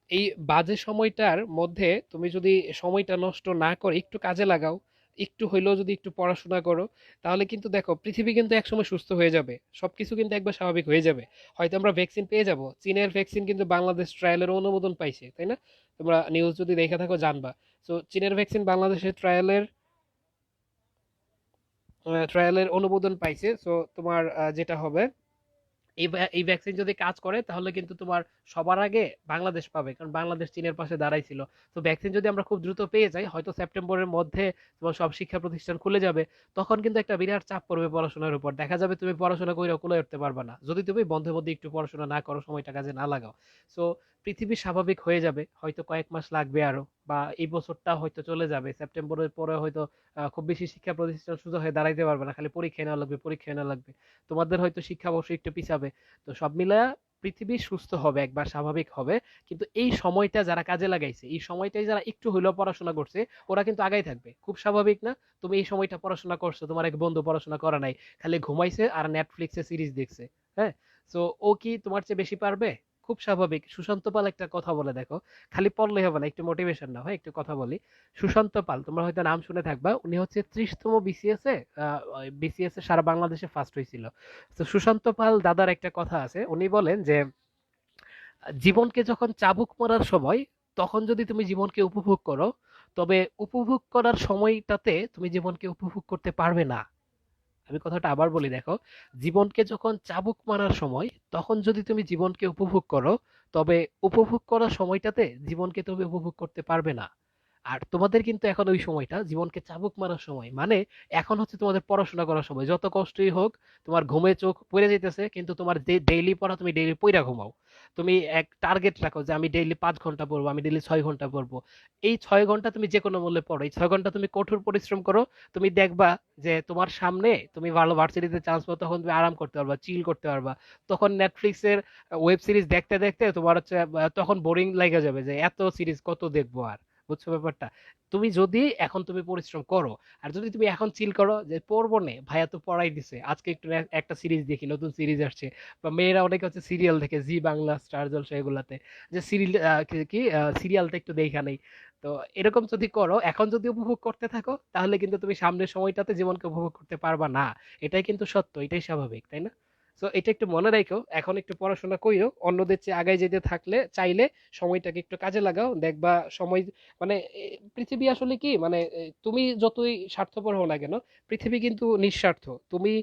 Speaker 1: এই বাজে সময়টার মধ্যে তুমি যদি সময়টা নষ্ট না করে একটু কাজে লাগাও, একটু হইলেও যদি একটু পড়াশোনা করো, তাহলে কিন্তু দেখো পৃথিবী কিন্তু একসময় সুস্থ হয়ে যাবে, সবকিছু কিন্তু একবার স্বাভাবিক হয়ে যাবে। হয়তো আমরা ভ্যাকসিন পেয়ে যাব, চীনের ভ্যাকসিন কিন্তু বাংলাদেশ ট্রায়ালের অনুমোদন পাইছে, তাই না? তোমরা নিউজ যদি দেখে থাকো জানবা। তো চীনের ভ্যাকসিন বাংলাদেশের ট্রায়ালের অনুমোদন পাইছে। তো তোমার যেটা হবে, এই ভ্যাকসিন যদি কাজ করে, তাহলে কিন্তু তোমার সবার আগে বাংলাদেশ পাবে, কারণ বাংলাদেশ চীনের পাশে দাঁড়াইছিল। তো ভ্যাকসিন যদি আমরা খুব দ্রুত পেয়ে যাই, হয়তো সেপ্টেম্বরের মধ্যে তোমার সব শিক্ষা প্রতিষ্ঠান খুলে যাবে, তখন কিন্তু একটা বিরাট চাপ পড়বে পড়াশোনার উপর। দেখা যাবে তুমি পড়াশোনা করে কুলে উঠতে পারবে না, যদি তুমি বন্ধে মধ্যে একটু পড়াশোনা না করো, সময়টা কাজে না লাগাও। সো পৃথিবী স্বাভাবিক হয়ে যাবে, হয়তো কয়েক মাস লাগবে আরো, বা এই বছরটা হয়তো চলে যাবে, সেপ্টেম্বরের পরে হয়তো খুব বেশি শিক্ষা প্রতিষ্ঠান সোজা হয়ে দাঁড়াইতে পারবে না, খালি পরীক্ষায় নেওয়া লাগবে, পরীক্ষায় নেওয়া লাগবে। তোমাদের হয়তো শিক্ষা অবশ্যই একটু পিছাবে। তো সব মিলায়া পৃথিবী সুস্থ হবে, একবার স্বাভাবিক হবে। কিন্তু এই সময়টা যারা কাজে লাগাইছে, এই সময়টাই যারা একটু হইলেও পড়াশোনা করছে, ওরা কিন্তু আগাই থাকবে, খুব স্বাভাবিক না? তুমি এই সময়টা পড়াশোনা করছো, তোমার এক বন্ধু পড়াশোনা করে নাই, খালি ঘুমাইছে আর নেটফ্লিক্সে সিরিজ দেখছে, হ্যাঁ। তো ও কি তোমার চেয়ে বেশি পারবে? খুব স্বাভাবিক। সুশান্ত পাল একটা কথা বলে দেখো, খালি পড়লেই হবে না, একটু মোটিভেশন না হয়, একটু কথা বলি। সুশান্ত পাল, তোমরা হয়তো নাম শুনে থাকবা, উনি হচ্ছে 30তম বিসিএস এ, বিসিএস এ সারা বাংলাদেশে ফার্স্ট হয়েছিল। তো সুশান্ত পাল দাদার একটা কথা আছে, উনি বলেন যে জীবনকে যখন চাবুক মারার সময়, তখন যদি তুমি জীবনকে উপভোগ করো, তবে উপভোগ করার সময়টাতে তুমি জীবনকে উপভোগ করতে পারবে না। আমি কথাটা আবার বলি দেখো, জীবনকে যখন চাবুক মারার সময়, তখন যদি তুমি জীবনকে উপভোগ করো, তবে উপভোগ করার সময়টাতে জীবনকে তুমি উপভোগ করতে পারবে না। আর তোমাদের কিন্তু এখন ওই সময়টা জীবনকে চাবুক মারার সময়, মানে এখন হচ্ছে তোমাদের পড়াশোনা করার সময়। যত কষ্টই হোক, তোমার ঘুমে চোখ পড়ে যেতেছে, কিন্তু তোমার ডেইলি পড়া, তুমি ডেইলি পড়া ঘুমাও। তুমি এক টার্গেট রাখো যে আমি ডেইলি 5 ঘন্টা পড়বো, আমি ডেইলি 6 ঘন্টা পড়বো। এই 6 ঘন্টা তুমি যে কোনো মূল্যে পড়ো, এই 6 ঘন্টা তুমি কঠোর পরিশ্রম করো। তুমি দেখবা যে তোমার সামনে তুমি ভালো ভার্সিটিতে চান্স পাও, তখন তুমি আরাম করতে পারবা, চিল করতে পারবা। তখন নেটফ্লিক্সের ওয়েব সিরিজ দেখতে দেখতে তোমার হচ্ছে তখন বোরিং লেগে যাবে, যে এত সিরিজ কত দেখবো আর। বুঝছো ব্যাপারটা? তুমি যদি এখন তুমি পরিশ্রম করো, আর যদি তুমি এখন চিল করো যে পড়বো নে, ভাইয়া তো পড়াই দিছে, আজকে একটু একটা সিরিজ দেখি, নতুন সিরিজ আসছে। বা মেয়েরা অনেকে হচ্ছে সিরিয়াল দেখে, জি বাংলা, স্টার জলসা, এগুলাতে, যে সিরিয়াল কি সিরিয়ালটা একটু দেখা নেই। তো এরকম যদি করো, এখন যদি উপভোগ করতে থাকো, তাহলে কিন্তু তুমি সামনের সময়টাতে জীবনকে উপভোগ করতে পারবা না। এটাই কিন্তু সত্য, এটাই স্বাভাবিক, তাই না? তো এটা একটু মনে রাখো, এখন একটু পড়াশোনা কইরো, অন্যদের চেয়ে আগায় যেতে থাকলে চাইলে সময়টাকে একটু কাজে লাগাও, দেখবা সময়, মানে পৃথিবী আসলে কি, মানে তুমি যতই স্বার্থপর হও না কেন, পৃথিবী কিন্তু নিঃস্বার্থ। তুমি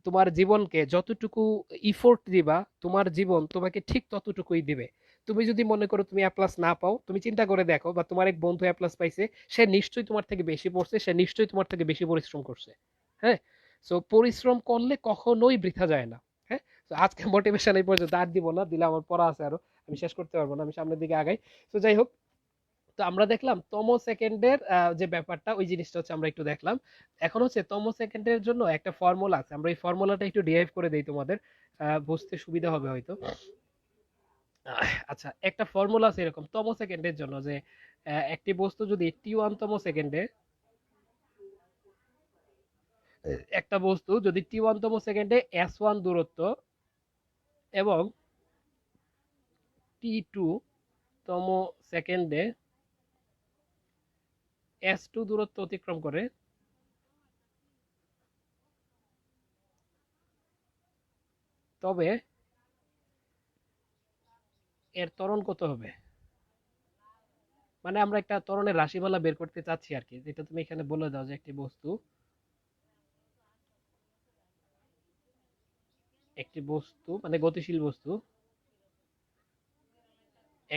Speaker 1: তোমার জীবনকে যতটুকু ইফোর্ট দিবা তোমার জীবন তোমাকে ঠিক ততটুকুই দিবে। তুমি যদি মনে করো তুমি এ প্লাস না পাও, তুমি চিন্তা করে দেখো, বা তোমার এক বন্ধু এ প্লাস পাইছে, সে নিশ্চয়ই তোমার থেকে বেশি পড়ছে, সে নিশ্চয়ই তোমার থেকে বেশি পরিশ্রম করছে। হ্যাঁ, সো পরিশ্রম করলে কখনোই বৃথা যায় না। হ্যাঁ, তো আজকে মোটিভেশন এই পর্যন্ত, আর দিব না, দিলে আমার পড়া আছে আরো, আমি শেষ করতে পারবো না, আমি সামনের দিকে আগাই। তো যাই হোক, তো আমরা দেখলাম তম সেকেন্ডের যে ব্যাপারটা, ওই জিনিসটা হচ্ছে আমরা একটু দেখলাম। এখন হচ্ছে তম সেকেন্ডের জন্য একটা ফর্মুলা আছে, আমরা এই ফর্মুলাটা একটু ডিরাইভ করে দেই তোমাদের, বুঝতে সুবিধা হবে হয়তো। আচ্ছা, একটা ফর্মুলা আছে এরকম তম সেকেন্ডের জন্য, যে একটি বস্তু যদি টি 1 তম সেকেন্ডে, একটা বস্তু যদি টি 1 তম সেকেন্ডে s1 দূরত্ব এবং টি 2 তম সেকেন্ডে s2 দূরত্ব অতিক্রম করে, তবে এর ত্বরণ কত হবে? মানে আমরা একটা ত্বরণের রাশিমালা বের করতে চাচ্ছি আর কি, যেটা তুমি এখানে বলে দাও যে একটি বস্তু মানে গতিশীল বস্তু,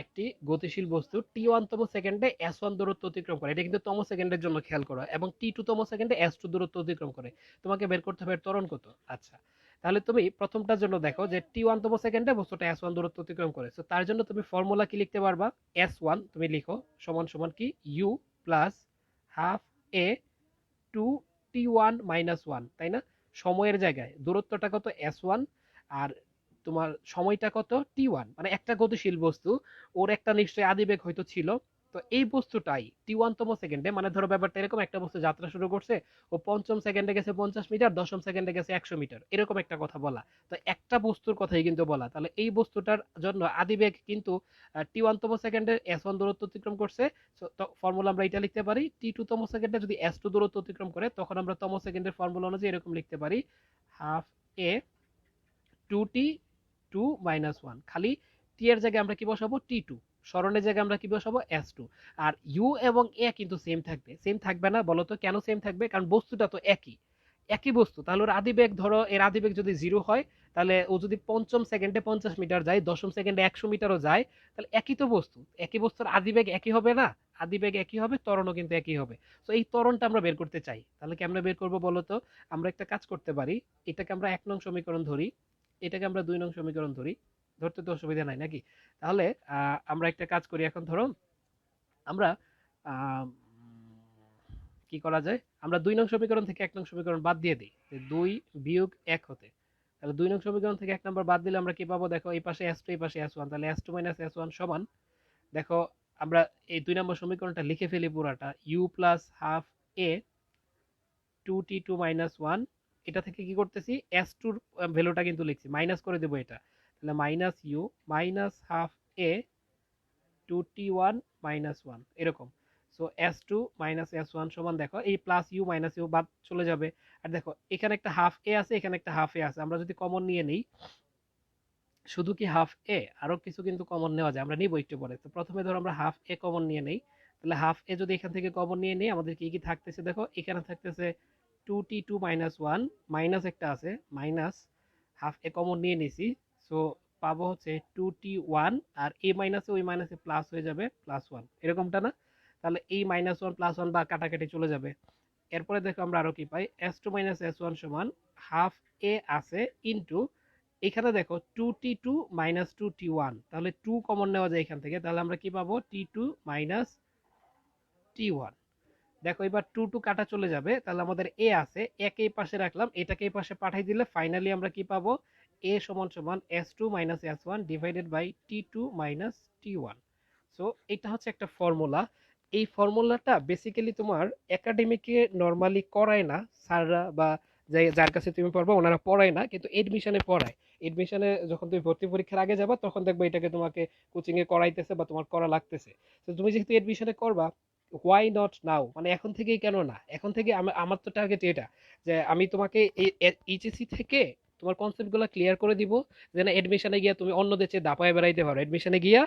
Speaker 1: একটি গতিশীল বস্তু টি 1 তম সেকেন্ডে s1 দূরত্ব অতিক্রম করে, এটা কিন্তু তম সেকেন্ডের জন্য খেয়াল করো, এবং টি 2 তম সেকেন্ডে s2 দূরত্ব অতিক্রম করে, তোমাকে বের করতে হবে এর ত্বরণ কত। আচ্ছা, তাহলে তুমি প্রথমটার জন্য দেখো যে টি 1 তম সেকেন্ডে বস্তুটা s1 দূরত্ব অতিক্রম করে, তো তার জন্য তুমি ফর্মুলা কি লিখতে পারবা? s1 তুমি লিখো সমান সমান কি, u plus half A two T 1 - 1, তাই না? সময়ের জায়গায় দূরত্বটা কত, s1, আর তোমার সময়টা কত, টি 1, মানে একটা গতিশীল বস্তু, ওর একটা নিশ্চয়ই আদিবেগ হয়তো ছিল। তো এই বস্তুটাই টি 1 তম সেকেন্ডে, মানে ধরো ব্যাপারটা এরকম, একটা বস্তু যাত্রা শুরু করছে, ও পঞ্চম সেকেন্ডে গেছে 50 মিটার, দশম সেকেন্ডে গেছে 100 মিটার, এরকম একটা কথা বলা। তো একটা বস্তুর কথাই কিন্তু বলা, তাহলে এই বস্তুটার জন্য আদিবেগ কিন্তু টি 1 তম সেকেন্ডে s1 দূরত্ব অতিক্রম করছে। তো ফর্মুলা আমরা এটা লিখতে পারি, টি 2 তম সেকেন্ডে যদি s2 দূরত্ব অতিক্রম করে, তখন আমরা তম সেকেন্ডের ফর্মুলা অনুযায়ী এরকম লিখতে পারি, হাফ এ টু টি 2 - 1, খালি টি এর জায়গায় আমরা কি বসাবো, টি 2, স্মরণের জায়গায় আমরা কি বসাবো, s2। আর ইউ এবং এ কিন্তু সেম থাকবে, সেম থাকবে না বলো তো কেন সেম থাকবে? কারণ বস্তুটা তো একই, একই বস্তু, তাহলে ওর আদিবেগ, ধরো এর আদিবেগ যদি 0 হয়, তাহলে ও যদি পঞ্চম সেকেন্ডে 50 মিটার যায়, দশম সেকেন্ডে 100 মিটারও যায়, তাহলে একই তো বস্তু, একই বস্তুর আদিবেগ একই হবে না? আদিবেগ একই হবে, ত্বরণও কিন্তু একই হবে। তো এই ত্বরণটা আমরা বের করতে চাই, তাহলে কি আমরা বের করবো বলো তো? আমরা একটা কাজ করতে পারি, এটাকে আমরা 1 নং সমীকরণ ধরি, এটাকে আমরা 2 নং সমীকরণ ধরি, ধরতে তো অসুবিধা নাই নাকি? তাহলে আমরা একটা কাজ করি, এখন ধরো আমরা আহ, কি করা যায়, আমরা 2 নং সমীকরণ থেকে 1 নং সমীকরণ বাদ দিয়ে দিই, 2 - 1 হতে। তাহলে 2 নং সমীকরণ থেকে 1 নম্বর বাদ দিলে আমরা কি পাবো, দেখো এই পাশে s2 এই পাশে s1, তাহলে s2 - s1 সমান, দেখো আমরা এই 2 নম্বর সমীকরণটা লিখে ফেলি পুরাটা, u plus half A two টি 2 - 1, এটা থেকে কি করতেছি, s2 এর ভ্যালুটা কিন্তু লিখছি, মাইনাস করে দেবো এটা, তাহলে minus U minus half A two T 1 - 1, এরকম। সো s2 - s1 সমান, দেখো এই প্লাস ইউ মাইনাস ইউ বাদ চলে যাবে, আর দেখো এখানে একটা হাফ এ আছে, এখানে একটা হাফ এ আছে, আমরা যদি কমন নিয়ে নেই, শুধু কি হাফ এ, আরো কিছু কিন্তু কমন নেওয়া যায়, আমরা নিব একটু পরে। তো প্রথমে ধরো আমরা হাফ এ কমন নিয়ে নেই, তাহলে হাফ এ যদি এখান থেকে কমন নিয়ে নেই, আমাদের কি কি থাকতেছে, দেখো এখানে থাকতেছে টু টি 2 - 1, মাইনাস একটা আছে, মাইনাস হাফ এ কমন নিয়ে নিছি, সো পাবো হচ্ছে টু টি 1, আর এই মাইনাসে ওই মাইনাসে প্লাস হয়ে যাবে +1, এরকমটা না? তাহলে এই -1 +1 বা কাটাকাটি চলে যাবে। এরপরে দেখো আমরা আরো কি পাই, s2 - s1 সমান হাফ এ আছে ইনটু, এখানে দেখো টু টি 2 - টু টি 1, তাহলে 2 কমন নেওয়া যায় এখান থেকে, তাহলে আমরা কি পাবো, টি 2 - টি 1। দেখো এবার টু টু কাটা চলে যাবে, তাহলে আমাদের এ আছে, একে এই পাশে রাখলাম, এটাকে এই পাশে পাঠিয়ে দিলে ফাইনালি আমরা কি পাবো, এ সমান সমান s2 - s1 divided by T 2 - টি 1। সো এটা হচ্ছে একটা ফর্মুলা। এই ফর্মুলাটা বেসিক্যালি তোমার একাডেমিকে নর্মালি করায় না স্যাররা, বা যার কাছে তুমি পড়বা ওনারা পড়ায় না, কিন্তু এডমিশনে পড়ায়। এডমিশনে যখন তুমি ভর্তি পরীক্ষার আগে যাবা, তখন দেখবে এটাকে তোমাকে কোচিং এ করাইতেছে বা তোমার করা লাগতেছে। তো তুমি যেহেতু এডমিশনে করবা, হোয়াই নট নাও, মানে এখন থেকেই কেন না, এখন থেকে আমার তো টার্গেট এটা, যে আমি তোমাকে এইচএসসি থেকে তোমার কনসেপ্টগুলো ক্লিয়ার করে দিব, যেন এডমিশনে গিয়া তুমি অন্যদের চেয়ে দাপায় বেড়াইতে পারো। এডমিশনে গিয়া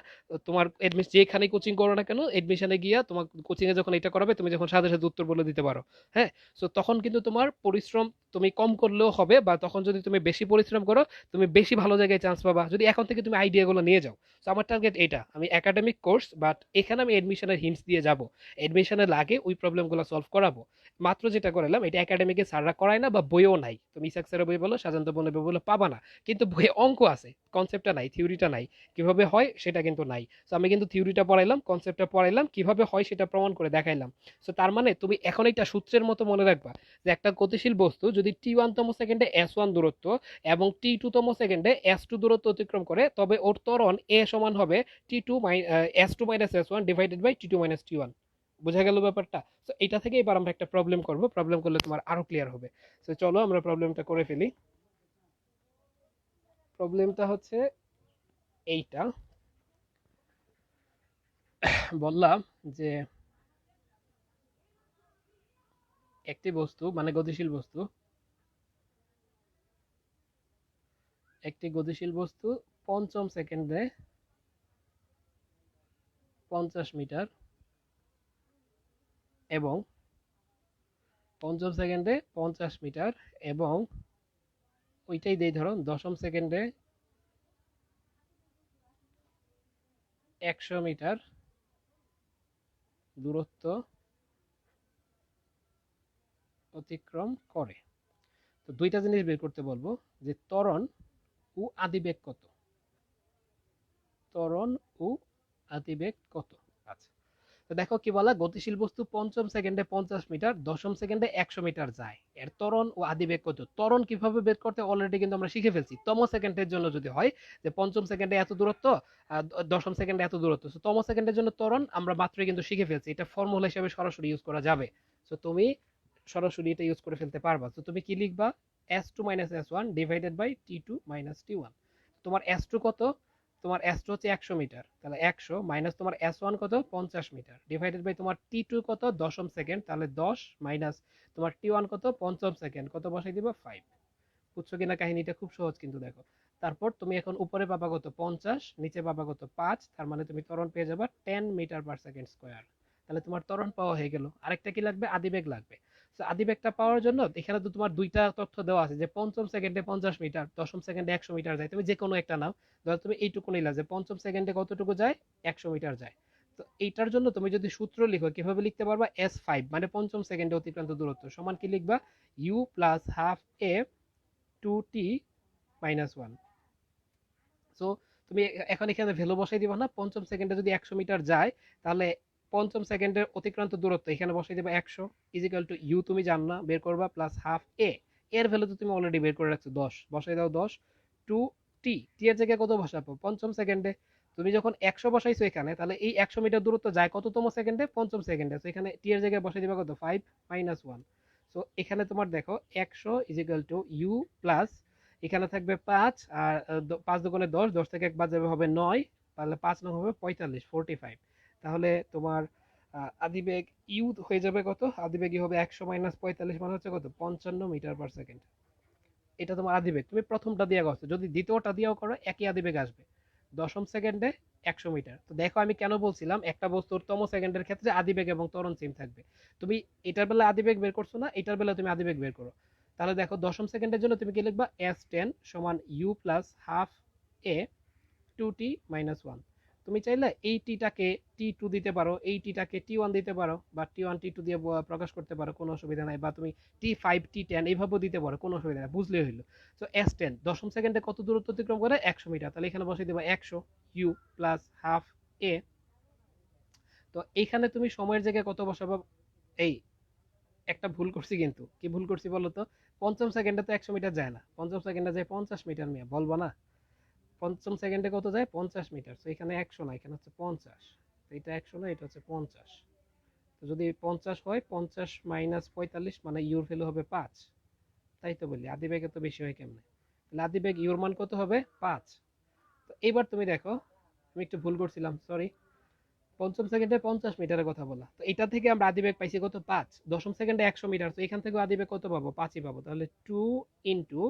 Speaker 1: তোমার যেখানে কোচিং করো না কেন, এডমিশনে গিয়া তোমার কোচিং এ যখন এটা করাবে, তুমি যখন সাথে সাথে উত্তর বলে দিতে পারো। হ্যাঁ, সো তখন কিন্তু তোমার পরিশ্রম তুমি কম করলেও হবে, বা তখন যদি তুমি বেশি পরিশ্রম করো তুমি বেশি ভালো জায়গায় চান্স পাবা, যদি এখন থেকে তুমি আইডিয়াগুলো নিয়ে যাও। তো আমার টার্গেট এটা, আমি একাডেমিক কোর্স, বাট এখানে আমি এডমিশনের হিন্টস দিয়ে যাব, এডমিশনের লাগে ওই প্রবলেমগুলো সলভ করাবো। মাত্র যেটা করালাম এটা একাডেমিকে স্যাররা করায় না, বা বইও নাই, তুমি ইসাক স্যারের বই বলো, সাজান্ত বনের বই বলো, পাবা না। কিন্তু বইয়ে অঙ্ক আছে, কনসেপ্টটা নাই, থিওরিটা নাই, কিভাবে হয় সেটা কিন্তু নাই। সো আমি কিন্তু থিওরিটা পড়াইলাম, কনসেপ্টটা পড়াইলাম, কিভাবে হয় সেটা প্রমাণ করে দেখাইলাম। সো তার মানে তুমি এখন এটা সূত্রের মতো মনে রাখবা, যে একটা গতিশীল বস্তু যদি টি1 তম সেকেন্ডে s1 দূরত্ব এবং টি2 তম সেকেন্ডে s2 দূরত্ব অতিক্রম করে, তবে ওর ত্বরণ a সমান হবে t two s2 minus s1 divided by t two minus t one. বোঝা গেল ব্যাপারটা? তো এটা থেকে এবার আমরা একটা প্রবলেম করব, প্রবলেম করলে তোমার আরো ক্লিয়ার হবে। তো চলো আমরা প্রবলেমটা করে ফেলি। প্রবলেমটা হচ্ছে এইটা, বললাম যে একটি বস্তু, মানে গতিশীল বস্তু, একটি গতিশীল বস্তু পঞ্চম সেকেন্ডে 50 মিটার এবং পঞ্চম সেকেন্ডে 50 মিটার এবং ওইটাই দেই ধরো দশম সেকেন্ডে 100 মিটার দূরত্ব অতিক্রম করে। তো দুইটা জিনিস বের করতে বলবো, যে ত্বরণ ও আদিবেগ কত, ত্বরণ ও আদিবেগ কত। আচ্ছা, তো দেখো কি বলা, গতিশীল বস্তু পঞ্চম সেকেন্ডে 50 মিটার, দশম সেকেন্ডে 100 মিটার যায়, এর ত্বরণ ও আদিবেগ কত। ত্বরণ কিভাবে বের করতে অলরেডি কিন্তু আমরা শিখে ফেলছি, তম সেকেন্ডের জন্য যদি হয় যে পঞ্চম সেকেন্ডে এত দূরত্ব, দশম সেকেন্ডে এত দূরত্ব, তো তম সেকেন্ডের জন্য ত্বরণ আমরা মাত্রই কিন্তু শিখে ফেলছি, এটা ফর্মুলা হিসেবে সরাসরি ইউজ করা যাবে। তো তুমি সরাসরি এটা ইউজ করে ফেলতে পারবা। তো তুমি কি লিখবা, s2 minus s1 divided by t two minus t one. তোমার s2 কত, তোমার s2 হচ্ছে 100 মিটার, তাহলে 100 মাইনাস তোমার s1 কত 50 মিটার ডিভাইডেড বাই তোমার টি2 কত দশম সেকেন্ড, তাহলে 10 মাইনাস তোমার টি1 কত পঞ্চম সেকেন্ড, কত বসাই দিবা 5। বুঝছো কিনা কাহিনীটা? খুব সহজ কিন্তু, দেখো। তারপর তুমি এখন উপরে পাবা কত 50, নিচে পাবা কত 5, তার মানে তুমি ত্বরণ পেয়ে যাবা 10 মিটার পার সেকেন্ড স্কোয়ার। তাহলে তোমার ত্বরণ পাওয়া হয়ে গেল। আরেকটা কি লাগবে, আদিবেগ লাগবে। তো আদিবেগটা পাওয়ার জন্য এখানে তো তোমার দুইটা তথ্য দেওয়া আছে, যে পঞ্চম সেকেন্ডে 50 মিটার, দশম সেকেন্ডে 100 মিটার যায়, তুমি যে কোনো একটা নাও। ধরো তুমি এইটুকু নিলা যে পঞ্চম সেকেন্ডে কতটুকু যায়, 100 মিটার যায়। তো এইটার জন্য তুমি যদি সূত্র লিখো, কিভাবে লিখতে পারবা, s5 মানে পঞ্চম সেকেন্ডে অতিক্রান্ত দূরত্ব সমান কি লিখবা, u plus half a 2t minus 1। So তুমি এখন এখানে ভ্যালু বসাই দিবা না, পঞ্চম সেকেন্ডে যদি 100 মিটার যায়, তাহলে পঞ্চম সেকেন্ডের অতিক্রান্ত দূরত্ব এখানে বসাই দিবা 100 ইজিক্যাল টু ইউ তুমি জানো না, বের করবা, প্লাস হাফ এ, এর ভ্যালু তো তুমি অলরেডি বের করে রাখছো 10, বসাই দাও 10 টু টি, টি এর জায়গায় কত বসাবো পঞ্চম সেকেন্ডে। তুমি যখন 100 বসাইছো এখানে, তাহলে এই 100 মিটার দূরত্ব যায় কততম সেকেন্ডে, পঞ্চম সেকেন্ডে, তো এখানে টি এর জায়গায় বসাই দিবা কত 5 মাইনাস 1। সো এখানে তোমার দেখো 100 ইজিক্যাল টু ইউ প্লাস, এখানে থাকবে 5, আর 5 দুগুণে 10, 10 থেকে 1 বাদ যাবে হবে 9, তাহলে 5 9 হবে 45 45। তাহলে তোমার আদিবেগ ইউ হয়ে যাবে কত, আদিবেগ হবে 100 মাইনাস 45 মানে হচ্ছে কত 55 মিটার পার সেকেন্ড। এটা তোমার আদিবেগ, তুমি প্রথমটা দিয়ে করছো, যদি দ্বিতীয়টা দিয়েও করো একই আদিবেগ আসবে, দশম সেকেন্ডে 100 মিটার। তো দেখো আমি কেন বলছিলাম একটা বস্তুর তম সেকেন্ডের ক্ষেত্রে আদিবেগ এবং ত্বরণ সেম থাকবে। তুমি এটার বেলা আদিবেগ বের করছো না, এটার বেলা তুমি আদিবেগ বের করো। তাহলে দেখো দশম সেকেন্ডের জন্য তুমি কি লিখবা, s10 সমান u plus half a 2t minus 1। তুমি চাইলে এই টিটাকে টি2 দিতে পারো, এই টিটাকে টি1 দিতে পারো, বা টি1 টি2 দিয়ে প্রকাশ করতে পারো, কোনো অসুবিধা নাই, বা তুমি টি5 টি10 এইভাবেও দিতে পারো, কোনো অসুবিধা নাই, বুঝলেই হইলো। তো s10 দশম সেকেন্ডে কত দূরত্ব অতিক্রম করে, 100 মিটার, তাহলে এখানে বসিয়ে দেবা 100 ইউ প্লাস হাফ এ। তো এইখানে তুমি সময়ের জায়গায় কত বসাবো, এই একটা ভুল করছি, কিন্তু কি ভুল করছি বলো তো, পঞ্চম সেকেন্ডে তো 100 মিটার যায় না, পঞ্চম সেকেন্ডে যায় 50 মিটার, মিয়া বলবো না, পঞ্চম সেকেন্ডে কত যায় 50 মিটার, তো এখানে 100 না, এখানে হচ্ছে 50, তো এটা 100 না, এটা হচ্ছে 50। তো যদি 50 হয়, 50 মাইনাস 45 মানে ইউর ভ্যালু হবে 5। তাই তো বলি আদিবেগ এত বেশি হয় কেমনে, তাহলে আদিবেগ ইউর মান কত হবে 5। তো এবার তুমি দেখো, আমি একটু ভুল করছিলাম, সরি। পঞ্চম সেকেন্ডে 50 মিটারের কথা বলা, তো এটা থেকে আমরা আদিবেগ পাইছি কত 5, দশম সেকেন্ডে 100 মিটার, তো এখান থেকে আদিবেগ কত পাবো 5ই পাবো, তাহলে 2 ইন্টু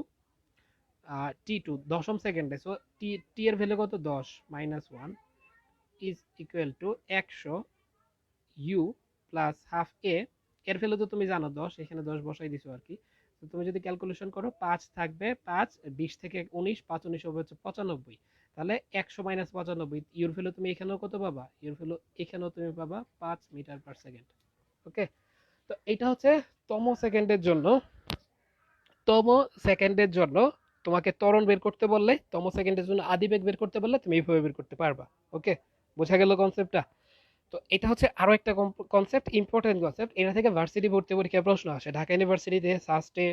Speaker 1: T2 দশম সেকেন্ডে। সো টি এর ভ্যালু কত? 10 minus 1 is equal to 100 u plus half a. এর ভ্যালু তো তুমি জানো 10, এখানে 10 বসাই দিছো আর কি। তো তুমি যদি ক্যালকুলেশন করো 5 থাকবে, 5 20 থেকে 19, 5 19 হবে হচ্ছে 95। তাহলে 100 মাইনাস 95, ইউর ভ্যালু তুমি এখানেও কত পাবা? ইউর ভ্যালু এখানেও তুমি পাবা 5 মিটার পার সেকেন্ড। ওকে, তো এটা হচ্ছে তম সেকেন্ডের জন্য। তম সেকেন্ডের জন্য তোমাকে ত্বরণ বের করতে বললে, তম সেকেন্ডের জন্য আদিবেগ বের করতে বললে তুমি এইভাবে বের করতে পারবা। ওকে, বোঝা গেল কনসেপ্টটা? তো এটা হচ্ছে আরো একটা কনসেপ্ট, ইম্পর্টেন্ট কনসেপ্ট। এটা থেকে ভার্সিটি ভর্তি পরীক্ষায় প্রশ্ন আসে, ঢাকা ইউনিভার্সিটিতে, সাস্টে,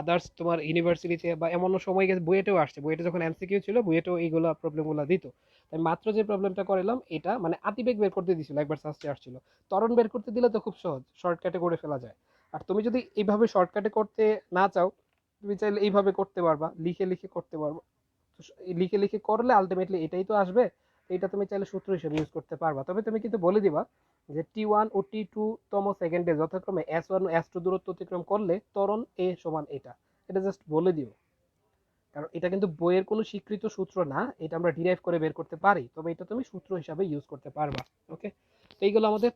Speaker 1: আদার্স তোমার ইউনিভার্সিটিতে, বা এমন সময় গেছে বুয়েটেও আসছে। বুয়েটে যখন এমসিকিউ ছিল, বুয়েটেও এইগুলো প্রবলেমগুলো দিত। তাই মাত্র যে প্রবলেমটা করালাম এটা মানে আতিবেগ বের করতে দিছিল, একবার সাস্টে আসছিল। ত্বরণ বের করতে দিলে তো খুব সহজ, শর্টকাটে করে ফেলা যায়। আর তুমি যদি এইভাবে শর্টকাটে করতে না চাও, তুমি চাইলে এইভাবে করতে পারবা, লিখে লিখে করতে পারবা। তো লিখে লিখে করলে আলটিমেটলি এটাই তো আসবে। এটা তুমি চাইলে সূত্র হিসেবে ইউজ করতে পারবা। তবে তুমি কিন্তু বলে দিবা যে T1 ও T2 তম সেকেন্ডে যথাক্রমে S1 ও S2 দূরত্ব অতিক্রম করলে ত্বরণ A সমান এটা। এটা জাস্ট বলে দিও, কারণ এটা কিন্তু বইয়ের কোনো স্বীকৃত সূত্র না, এটা আমরা ডিরাইভ করে বের করতে পারি, তবে এটা তুমি সূত্র হিসাবে ইউজ করতে পারবা। ওকে, তো এইগুলো আমাদের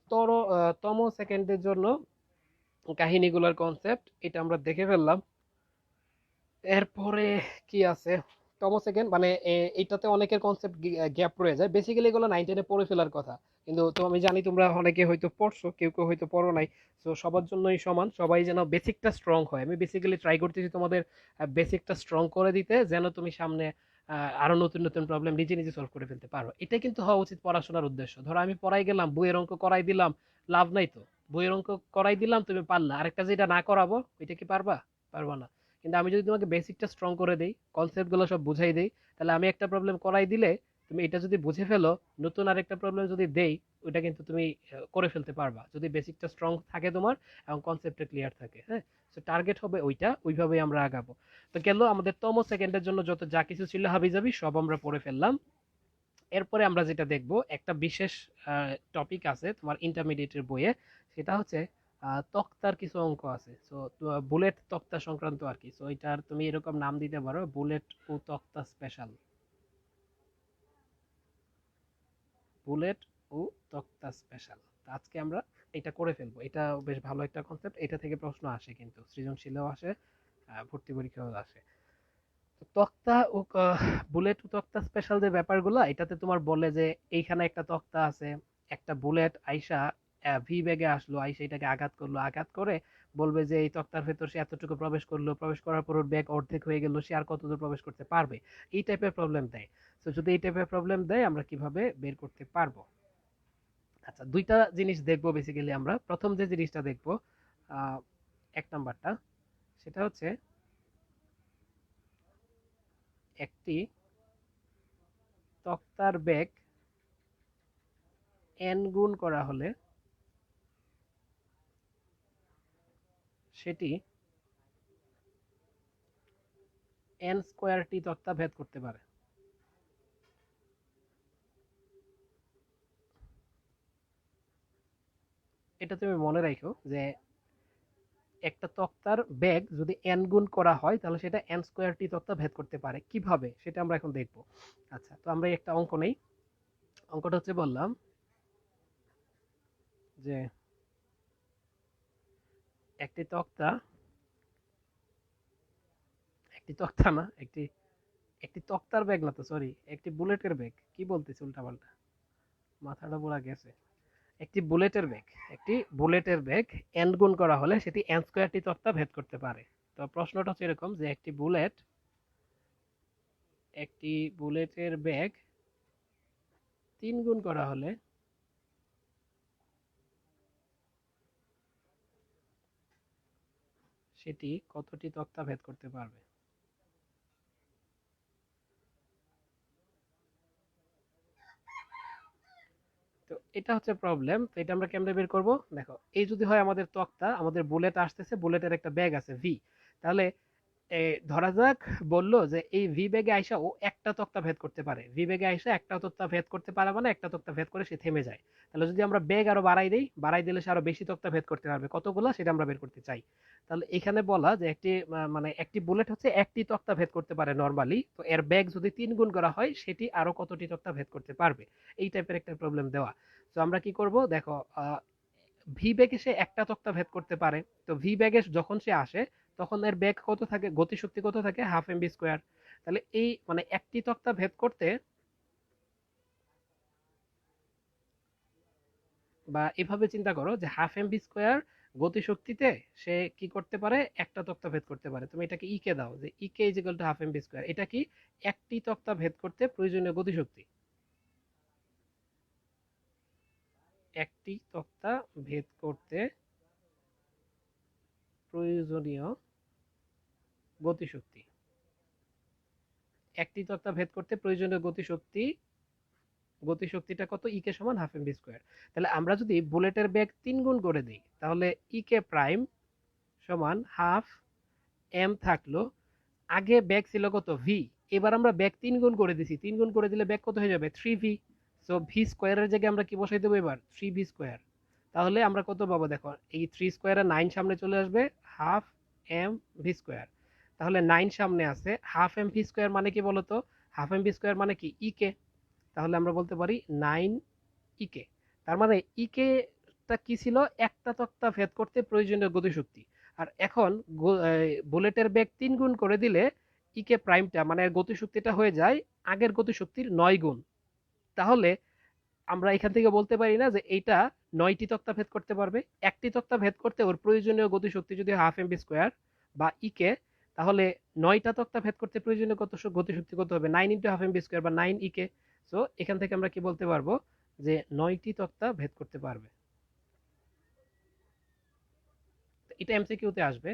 Speaker 1: তম সেকেন্ডের জন্য কাহিনীগুলোর কনসেপ্ট, এটা আমরা দেখে ফেললাম। এরপরে কি আছে? তম সেকেন্ড মানে এইটাতে অনেকের কনসেপ্ট গ্যাপ রয়ে যায়। বেসিক্যালি এগুলো 9 10-এ পড়ে ফেলার কথা, কিন্তু তো আমি জানি তোমরা অনেকে হয়তো পড়ছো, কেউ কেউ হয়তো পড়ো নাই। তো সবার জন্যই সমান, সবাই যেন বেসিকটা স্ট্রং হয়। আমি বেসিক্যালি ট্রাই করতেছি তোমাদের বেসিকটা স্ট্রং করে দিতে, যেন তুমি সামনে আরো নতুন নতুন প্রবলেম নিজে নিজে সলভ করে ফেলতে পারো। এটাই কিন্তু হওয়া উচিত পড়াশোনার উদ্দেশ্য। ধরো আমি পড়াই গেলাম, বইয়ের অঙ্ক করাই দিলাম, লাভ নাই তো। বইয়ের অঙ্ক করাই দিলাম, তুমি পারলা, আরেকটা যেটা না করাবো ওইটা কি পারবা? পারবা না। কিন্তু আমি যদি তোমাকে বেসিকটা স্ট্রং করে দেই, কনসেপ্ট গুলো সব বুঝাই দেই, তাহলে আমি একটা প্রবলেম করাই দিলে তুমি এটা যদি বুঝে ফেলো, নতুন আরেকটা প্রবলেম যদি দেই, ওইটা কিন্তু তুমি করে ফেলতে পারবা, যদি বেসিকটা স্ট্রং থাকে তোমার এবং কনসেপ্টটা ক্লিয়ার থাকে। হ্যাঁ, তো টার্গেট হবে ওইটা, ওইভাবেই আমরা আগাবো। তো গেল আমাদের তম সেকেন্ডের জন্য যত যা কিছু ছিল হাবিজাবি সব আমরা পড়ে ফেললাম। এরপরে আমরা যেটা দেখব, একটা বিশেষ টপিক আছে তোমার ইন্টারমিডিয়েটের বইয়ে, সেটা হচ্ছে তক্তার কিছু অঙ্ক আছে। সো বুলেট তক্তা সংক্রান্ত আর কি। সো এটার তুমি এরকম নাম দিতে পারো, বুলেট ও তক্তা স্পেশাল। বুলেট ও তক্তা স্পেশাল। আজকে আমরা এটা করে ফেলবো। এটা বেশ ভালো একটা কনসেপ্ট, এটা থেকে প্রশ্ন আসে, কিন্তু সৃজনশীলেও আসে, ভর্তি পরীক্ষাও আসে। তো তক্তা ও বুলেট ও তক্তা স্পেশাল যে ব্যাপারগুলো, এটাতে তোমার বলে যে এইখানে একটা তক্তা আছে, একটা বুলেট আইসা ভি বেগে আসলো, আইসা এটাকে আঘাত করলো, আঘাত করে বলবে যে এই তক্তার ভেতর সে এতটুকু প্রবেশ করলো, প্রবেশ করার পর ওর বেগ অর্ধেক হয়ে গেল, সে আর কতদূর প্রবেশ করতে পারবে। এই টাইপের প্রবলেম দেয়। তো যদি এই টাইপের প্রবলেম দেয়, আমরা কিভাবে বের করতে পারবো? আচ্ছা, দুইটা জিনিস দেখবো বেসিক্যালি আমরা। প্রথম যে জিনিসটা দেখবো, আহ, এক নাম্বারটা, সেটা হচ্ছে একটি তক্তার বেগ n গুণ করা হলে সেটি n স্কোয়ার টি তক্তা ভেদ করতে পারে। এটা তুমি মনে রাখো যে একটা তক্তার বেগ যদি n গুণ করা হয়, তাহলে সেটা n স্কোয়ার টি তক্তা ভেদ করতে পারে। কিভাবে সেটা আমরা এখন দেখবো। আচ্ছা, তো আমরা একটা অঙ্ক নেই। অঙ্কটা হচ্ছে বললাম যে একটি তক্তা, একটি তক্তা না, একটি একটি তক্তার ব্যাগ না তো, সরি, একটি বুলেটের ব্যাগ, কি বলতেছি উল্টাপাল্টা, মাথাটা পুরা গেছে। একটি বুলেটের ব্যাগ, একটি বুলেটের ব্যাগ এন গুণ করা হলে সেটি এন স্কোয়ারটি তক্তা ভেদ করতে পারে। তো প্রশ্নটা হচ্ছে এরকম যে একটি বুলেট, একটি বুলেটের ব্যাগ 3 গুণ করা হলে সেটি কতটি তক্তা ভেদ করতে পারবে? তো এটা হচ্ছে প্রবলেম। তো এটা আমরা কেমনে বের করব? দেখো, এই যদি হয় আমাদের তক্তা, আমাদের বুলেট আসতেছে, বুলেটের একটা ব্যাগ আছে ভি, তাহলে ধরা যাক বললো যে এই ভি বেগে আইসা ও একটা তক্তা ভেদ করতে পারে, ভি বেগে আইসা একটা তক্তা ভেদ করতে পারে মানে একটা তক্তা ভেদ করে সে থেমে যায়। তাহলে যদি আমরা বেগ আরো বাড়াই দিই, বাড়াই দিলে সে আরো বেশি তক্তা ভেদ করতে পারবে, কতগুলো সেটা আমরা বের করতে চাই। তাহলে এখানে বলা যে একটি মানে একটি বুলেট হচ্ছে একটি তক্তা ভেদ করতে পারে নরমালি, তো এর বেগ যদি 3 গুণ করা হয় সেটি আরো কতটি তক্তা ভেদ করতে পারবে, এই টাইপের একটা প্রবলেম দেওয়া। তো আমরা কি করব দেখো, ভি বেগে সে একটা তক্তা ভেদ করতে পারে, তো ভি বেগে যখন সে আসে তখন এর বেগ কত থাকে, গতিশক্তি কত থাকে, হাফ এম বি স্কোয়ার। তাহলে এই মানে একটি তক্তা ভেদ করতে, বা এভাবে চিন্তা করো যে হাফ এম বি স্কোয়ার গতিশক্তিতে সে কি করতে পারে, একটা তক্তা ভেদ করতে পারে। তুমি এটাকে ই কে দাও যে E K is equal to half M B square, এটা কি একটি তক্তা ভেদ করতে প্রয়োজনীয় গতিশক্তি, একটি তক্তা ভেদ করতে প্রয়োজনীয় গতিশক্তি, একটি তক্তা ভেদ করতে প্রয়োজনীয় গতিশক্তি, গতিশক্তিটা কত, ই কে সমান হাফ এম বি স্কোয়ার। তাহলে আমরা যদি বুলেটের বেগ 3 গুণ করে দিই তাহলে ই কে প্রাইম সমান হাফ এম থাকলো, আগে বেগ ছিল কত ভি, এবার আমরা বেগ 3 গুণ করে দিছি, 3 গুণ করে দিলে বেগ কত হয়ে যাবে 3 ভি। সো ভি স্কোয়ারের জায়গায় আমরা কি বসাই দেবো এবার 3 ভি স্কোয়ার। তাহলে আমরা কত পাবো দেখো, এই 3 স্কোয়ারে 9 সামনে চলে আসবে, হাফ এম ভি স্কোয়ার। তাহলে 9 সামনে আছে, হাফ এম ভি স্কোয়ার মানে কি বলতো, হাফ এম ভি স্কোয়ার মানে কি ই কে, তাহলে আমরা বলতে পারি 9 ইকে। তার মানে ইকে টা কি ছিল, একটা তক্তা ভেদ করতে প্রয়োজনীয় গতিশক্তি। আর এখন বুলেটের বেগ 3 গুণ করে দিলে ইকে প্রাইমটা মানে গতিশক্তিটা হয়ে যায় আগের গতিশক্তির 9 গুণ। তাহলে আমরা এখান থেকে বলতে পারি না যে এইটা 9টি তক্তা ভেদ করতে পারবে, একটি তক্তা ভেদ করতে ওর প্রয়োজনীয় গতিশক্তি যদি হাফ এম বি স্কোয়ার বা ইকে, তাহলে 9টা তক্তা ভেদ করতে প্রয়োজনীয় কত গতিশক্তি কত হবে, 9 into half M B square বা 9 ইকে। সো এখান থেকে আমরা কি বলতে পারবো যে 9টি তক্তা ভেদ করতে পারবে। এটা এমসিকিউতে আসবে,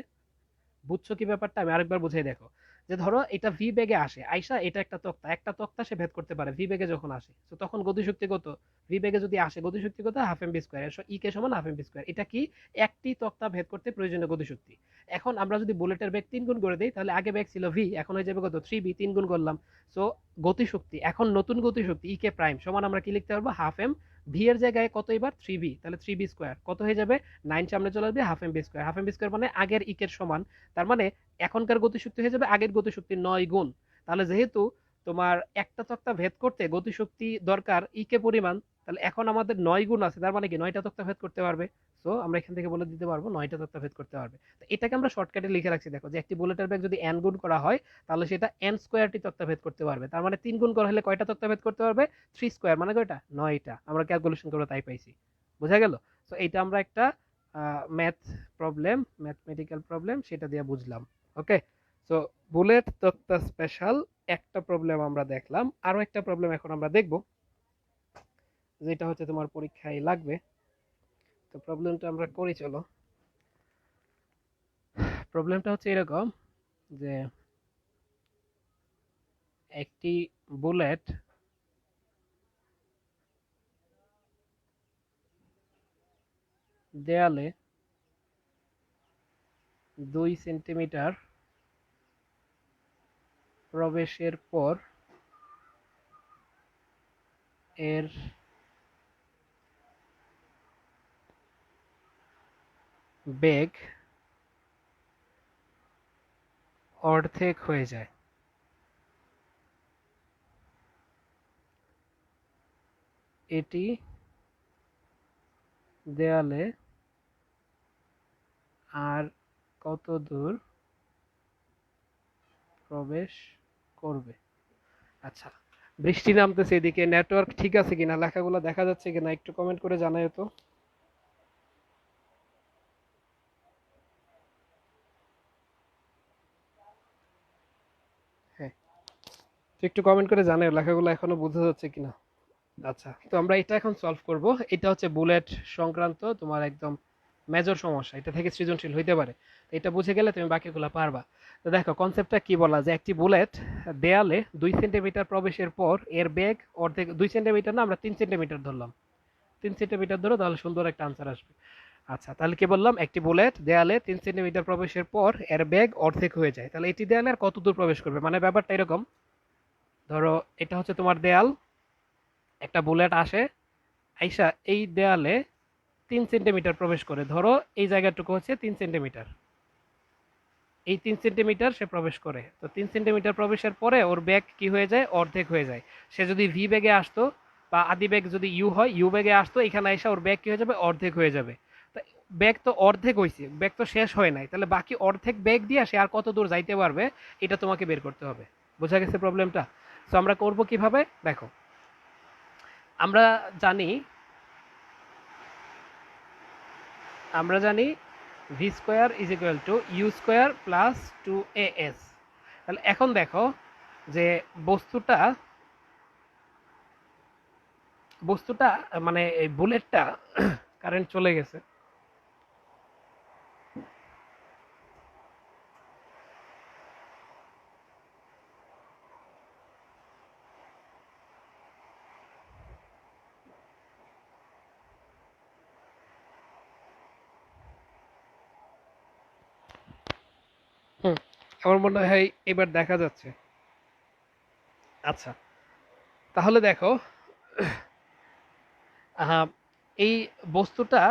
Speaker 1: বুঝছো কি ব্যাপারটা, আমি আরেকবার বুঝাই দেখো। যে ধরো এটা ভি বেগে আসে, আইসা এটা একটা তক্তা, একটা তক্তা সে ভেদ করতে পারে ভি বেগে যখন আসে, তো তখন গতিশক্তি কত, ভি বেগে যদি আসে গতিশক্তি কত, হাফ এম বি স্কোয়ার, ই কে সমান হাফ এম বি স্কোয়ার। এটা কি একটি তক্তা ভেদ করতে প্রয়োজনীয় গতিশক্তি। এখন আমরা যদি বুলেটের বেগ 3 গুণ করে দিই তাহলে আগে বেগ ছিল ভি, এখন হয়ে যাবে কত 3 ভি, 3 গুণ করলাম। সো গতিশক্তি এখন নতুন গতিশক্তি ই কে প্রাইম সমান আমরা কি লিখতে পারবো, হাফ এম ভি এর জায়গায় কত এবার 3 ভি, তাহলে 3 ভি স্কোয়ার কত হয়ে যাবে, 9 সামনে চলে আসবে, half M B square, half M B square মানে আগের ইকের সমান। তার মানে এখনকার গতিশক্তি হয়ে যাবে আগের গতিশক্তির 9 গুণ। তাহলে যেহেতু তোমার একটা তক্তা ভেদ করতে গতিশক্তি দরকার ইকে পরিমাণ, তাহলে এখন আমাদের 9 গুণ আছে, তার মানে কি 9টা তক্তা ভেদ করতে পারবে। সো আমরা এখান থেকে বলে দিতে পারবো 9টা তক্তা ভেদ করতে পারবে। তো এটাকে আমরা শর্টকাটে লিখে রাখছি দেখো, যে একটি বুলেটের ব্যাগ যদি এন গুণ করা হয় তাহলে সেটা এন স্কোয়ারটি তক্তা ভেদ করতে পারবে। তার মানে 3 গুণ করা হলে কয়টা তক্তা ভেদ করতে পারবে, 3 স্কোয়ার মানে কয়টা, 9টা। আমরা ক্যালকুলেশন করে তাই পাইছি, বোঝা গেল। সো এইটা আমরা একটা ম্যাথ প্রবলেম, ম্যাথমেটিক্যাল প্রবলেম সেটা দিয়ে বুঝলাম। ওকে, সো বুলেট তক্তা স্পেশাল একটা প্রবলেম আমরা দেখলাম, আরো একটা প্রবলেম এখন আমরা দেখব যেটা হচ্ছে তোমার পরীক্ষায় লাগবে। তো প্রবলেমটা আমরা করি চলো। প্রবলেমটা হচ্ছে এরকম যে একটি বুলেট দেয়ালে 2 সেন্টিমিটার প্রবেশের পর এর বেগ অর্ধেক হয়ে যায়। এটি দেয়ালে আর কত দূর প্রবেশ করবে। আচ্ছা, বৃষ্টি নামতেছে এদিকে, নেটওয়ার্ক ঠিক আছে কিনা, লেখাগুলো দেখা যাচ্ছে কিনা একটু কমেন্ট করে জানাই তো। হ্যাঁ, একটু কমেন্ট করে জানাই লেখাগুলো এখনো বোঝা যাচ্ছে কিনা। আচ্ছা, তো আমরা এটা এখন সলভ করব। এটা হচ্ছে বুলেট সংক্রান্ত তোমার একদম মেজর সমস্যা, এটা থেকে সৃজনশীল হইতে পারে। এটা বুঝে গেলে তুমি বাকিগুলো পারবা। তো দেখো কনসেপ্টটা কি বলা, যে একটি বুলেট দেয়ালে 2 সেন্টিমিটার প্রবেশের পর এর বেগ অর্ধেক, 2 সেন্টিমিটার না, আমরা 3 সেন্টিমিটার ধরলাম, 3 সেন্টিমিটার ধরো তাহলে সুন্দর একটা আনসার আসবে। আচ্ছা, তাহলে কি বললাম, একটি বুলেট দেয়ালে 3 সেন্টিমিটার প্রবেশের পর এর বেগ অর্ধেক হয়ে যায়, তাহলে এটি দেয়ালে আর কত দূর প্রবেশ করবে, মানে ব্যাপারটা এরকম। ধরো এটা হচ্ছে তোমার দেয়াল, একটা বুলেট আসে, আইসা এই দেয়ালে 3 সেন্টিমিটার প্রবেশ করে, ধরো এই জায়গাটুকু হচ্ছে 3 সেন্টিমিটার, এই 3 সেন্টিমিটার সে প্রবেশ করে, তো 3 সেন্টিমিটার প্রবেশের পরে ওর বেগ কি হয়ে যায়, অর্ধেক হয়ে যায়। সে যদি ভি বেগে আসতো বা আদি বেগ যদি ইউ হয়, ইউ বেগে আসতো, এখানে এসে ওর বেগ কি হয়ে যাবে, অর্ধেক হয়ে যাবে। তো বেগ তো অর্ধেক হয়েছে, বেগ তো শেষ হয় নাই, তাহলে বাকি অর্ধেক বেগ দিয়ে সে আর কত দূর যাইতে পারবে, এটা তোমাকে বের করতে হবে। বোঝা গেছে প্রবলেমটা? তো আমরা করব কিভাবে, দেখো, আমরা জানি আমরা জানি V square is equal to you square plus 2as। তাহলে এখন দেখো যে বস্তুটা বস্তুটা মানে এই বুলেটটা কারেন্ট চলে গেছে। হুম, আমার মনে হয় এবার দেখা যাচ্ছে। আচ্ছা, তাহলে দেখো, আহ, এই বস্তুটা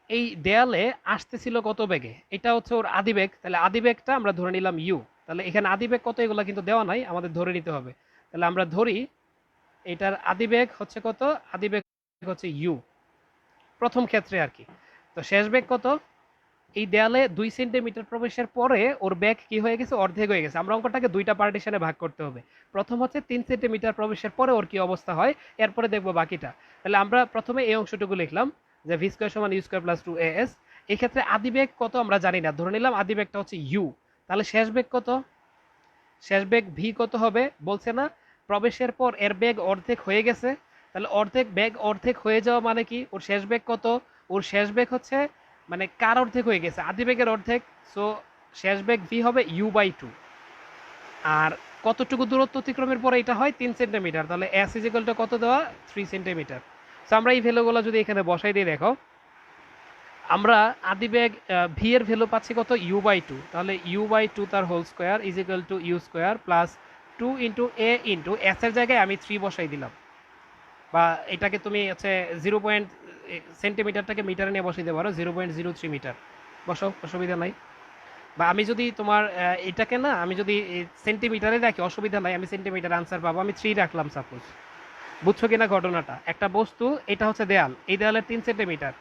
Speaker 1: এই দেয়ালে আসতেছিল কত বেগে, এটা হচ্ছে ওর আদি বেগ, তাহলে আদি বেগটা আমরা ধরে নিলাম ইউ। তাহলে এখানে আদি বেগ কত এগুলো কিন্তু দেওয়া নাই, আমাদের ধরে নিতে হবে। তাহলে আমরা ধরি এটার আদি বেগ হচ্ছে কত, আদি বেগ হচ্ছে ইউ, প্রথম ক্ষেত্রে আর কি। তো শেষ বেগ কত, এই দেয়ালে 2 সেন্টিমিটার প্রবেশের পরে ওর বেগ কি হয়ে গেছে, অর্ধেক হয়ে গেছে। আমরা অঙ্কটাকে দুইটা পার্টিশনে ভাগ করতে হবে। প্রথম হচ্ছে 3 সেন্টিমিটার প্রবেশের পরে ওর কি অবস্থা হয়, এরপরে দেখবো বাকিটা। তাহলে আমরা প্রথমে এই অংশটুকু লিখলাম যে ভি স্কোয়ার সমান ইউ স্কোয়ার প্লাস 2as। এই ক্ষেত্রে আদি বেগ কত আমরা জানি না, ধরে নিলাম আদি বেগটা হচ্ছে ইউ। তাহলে শেষ বেগ কত, শেষ বেগ ভি কত হবে বলছে না, প্রবেশের পর এর বেগ অর্ধেক হয়ে গেছে। তাহলে অর্ধেক বেগ অর্ধেক হয়ে যাওয়া মানে কি, ওর শেষ বেগ কত, ওর শেষ বেগ হচ্ছে মানে কার অর্ধেক হয়ে গেছে, আদি বেগের অর্ধেক। সো শেষ বেগ ভি হবে u/2। আর কতটুকু দূরত্ব অতিক্রমের পরে এটা হয়, 3 সেন্টিমিটার, তাহলে এস ইজিক্যালটা কত দেওয়া, 3 সেন্টিমিটার। সো আমরা এই ভ্যালুগুলো যদি এখানে বসাই দিই, দেখো আমরা আদি বেগ ভি এর ভ্যালু পাচ্ছি কত, u/2, তাহলে u/2 তার whole square is equal to you square plus 2 × a into S এর জায়গায় আমি 3 বসাই দিলাম, বা এটাকে তুমি হচ্ছে 0 সেন্টিমিটারটাকে মিটারে নিয়ে বসাইতে পারো, 0.03 মিটার বসাও, অসুবিধা নাই। বা আমি যদি তোমার এটাকে না, আমি যদি সেন্টিমিটারে রাখি অসুবিধা নাই, আমি সেন্টিমিটার আনসার পাবো, আমি 3 রাখলাম সাপোজ। বুঝছো কিনা ঘটনাটা, একটা বস্তু, এটা হচ্ছে দেয়াল, এই দেয়ালের 3 সেন্টিমিটার,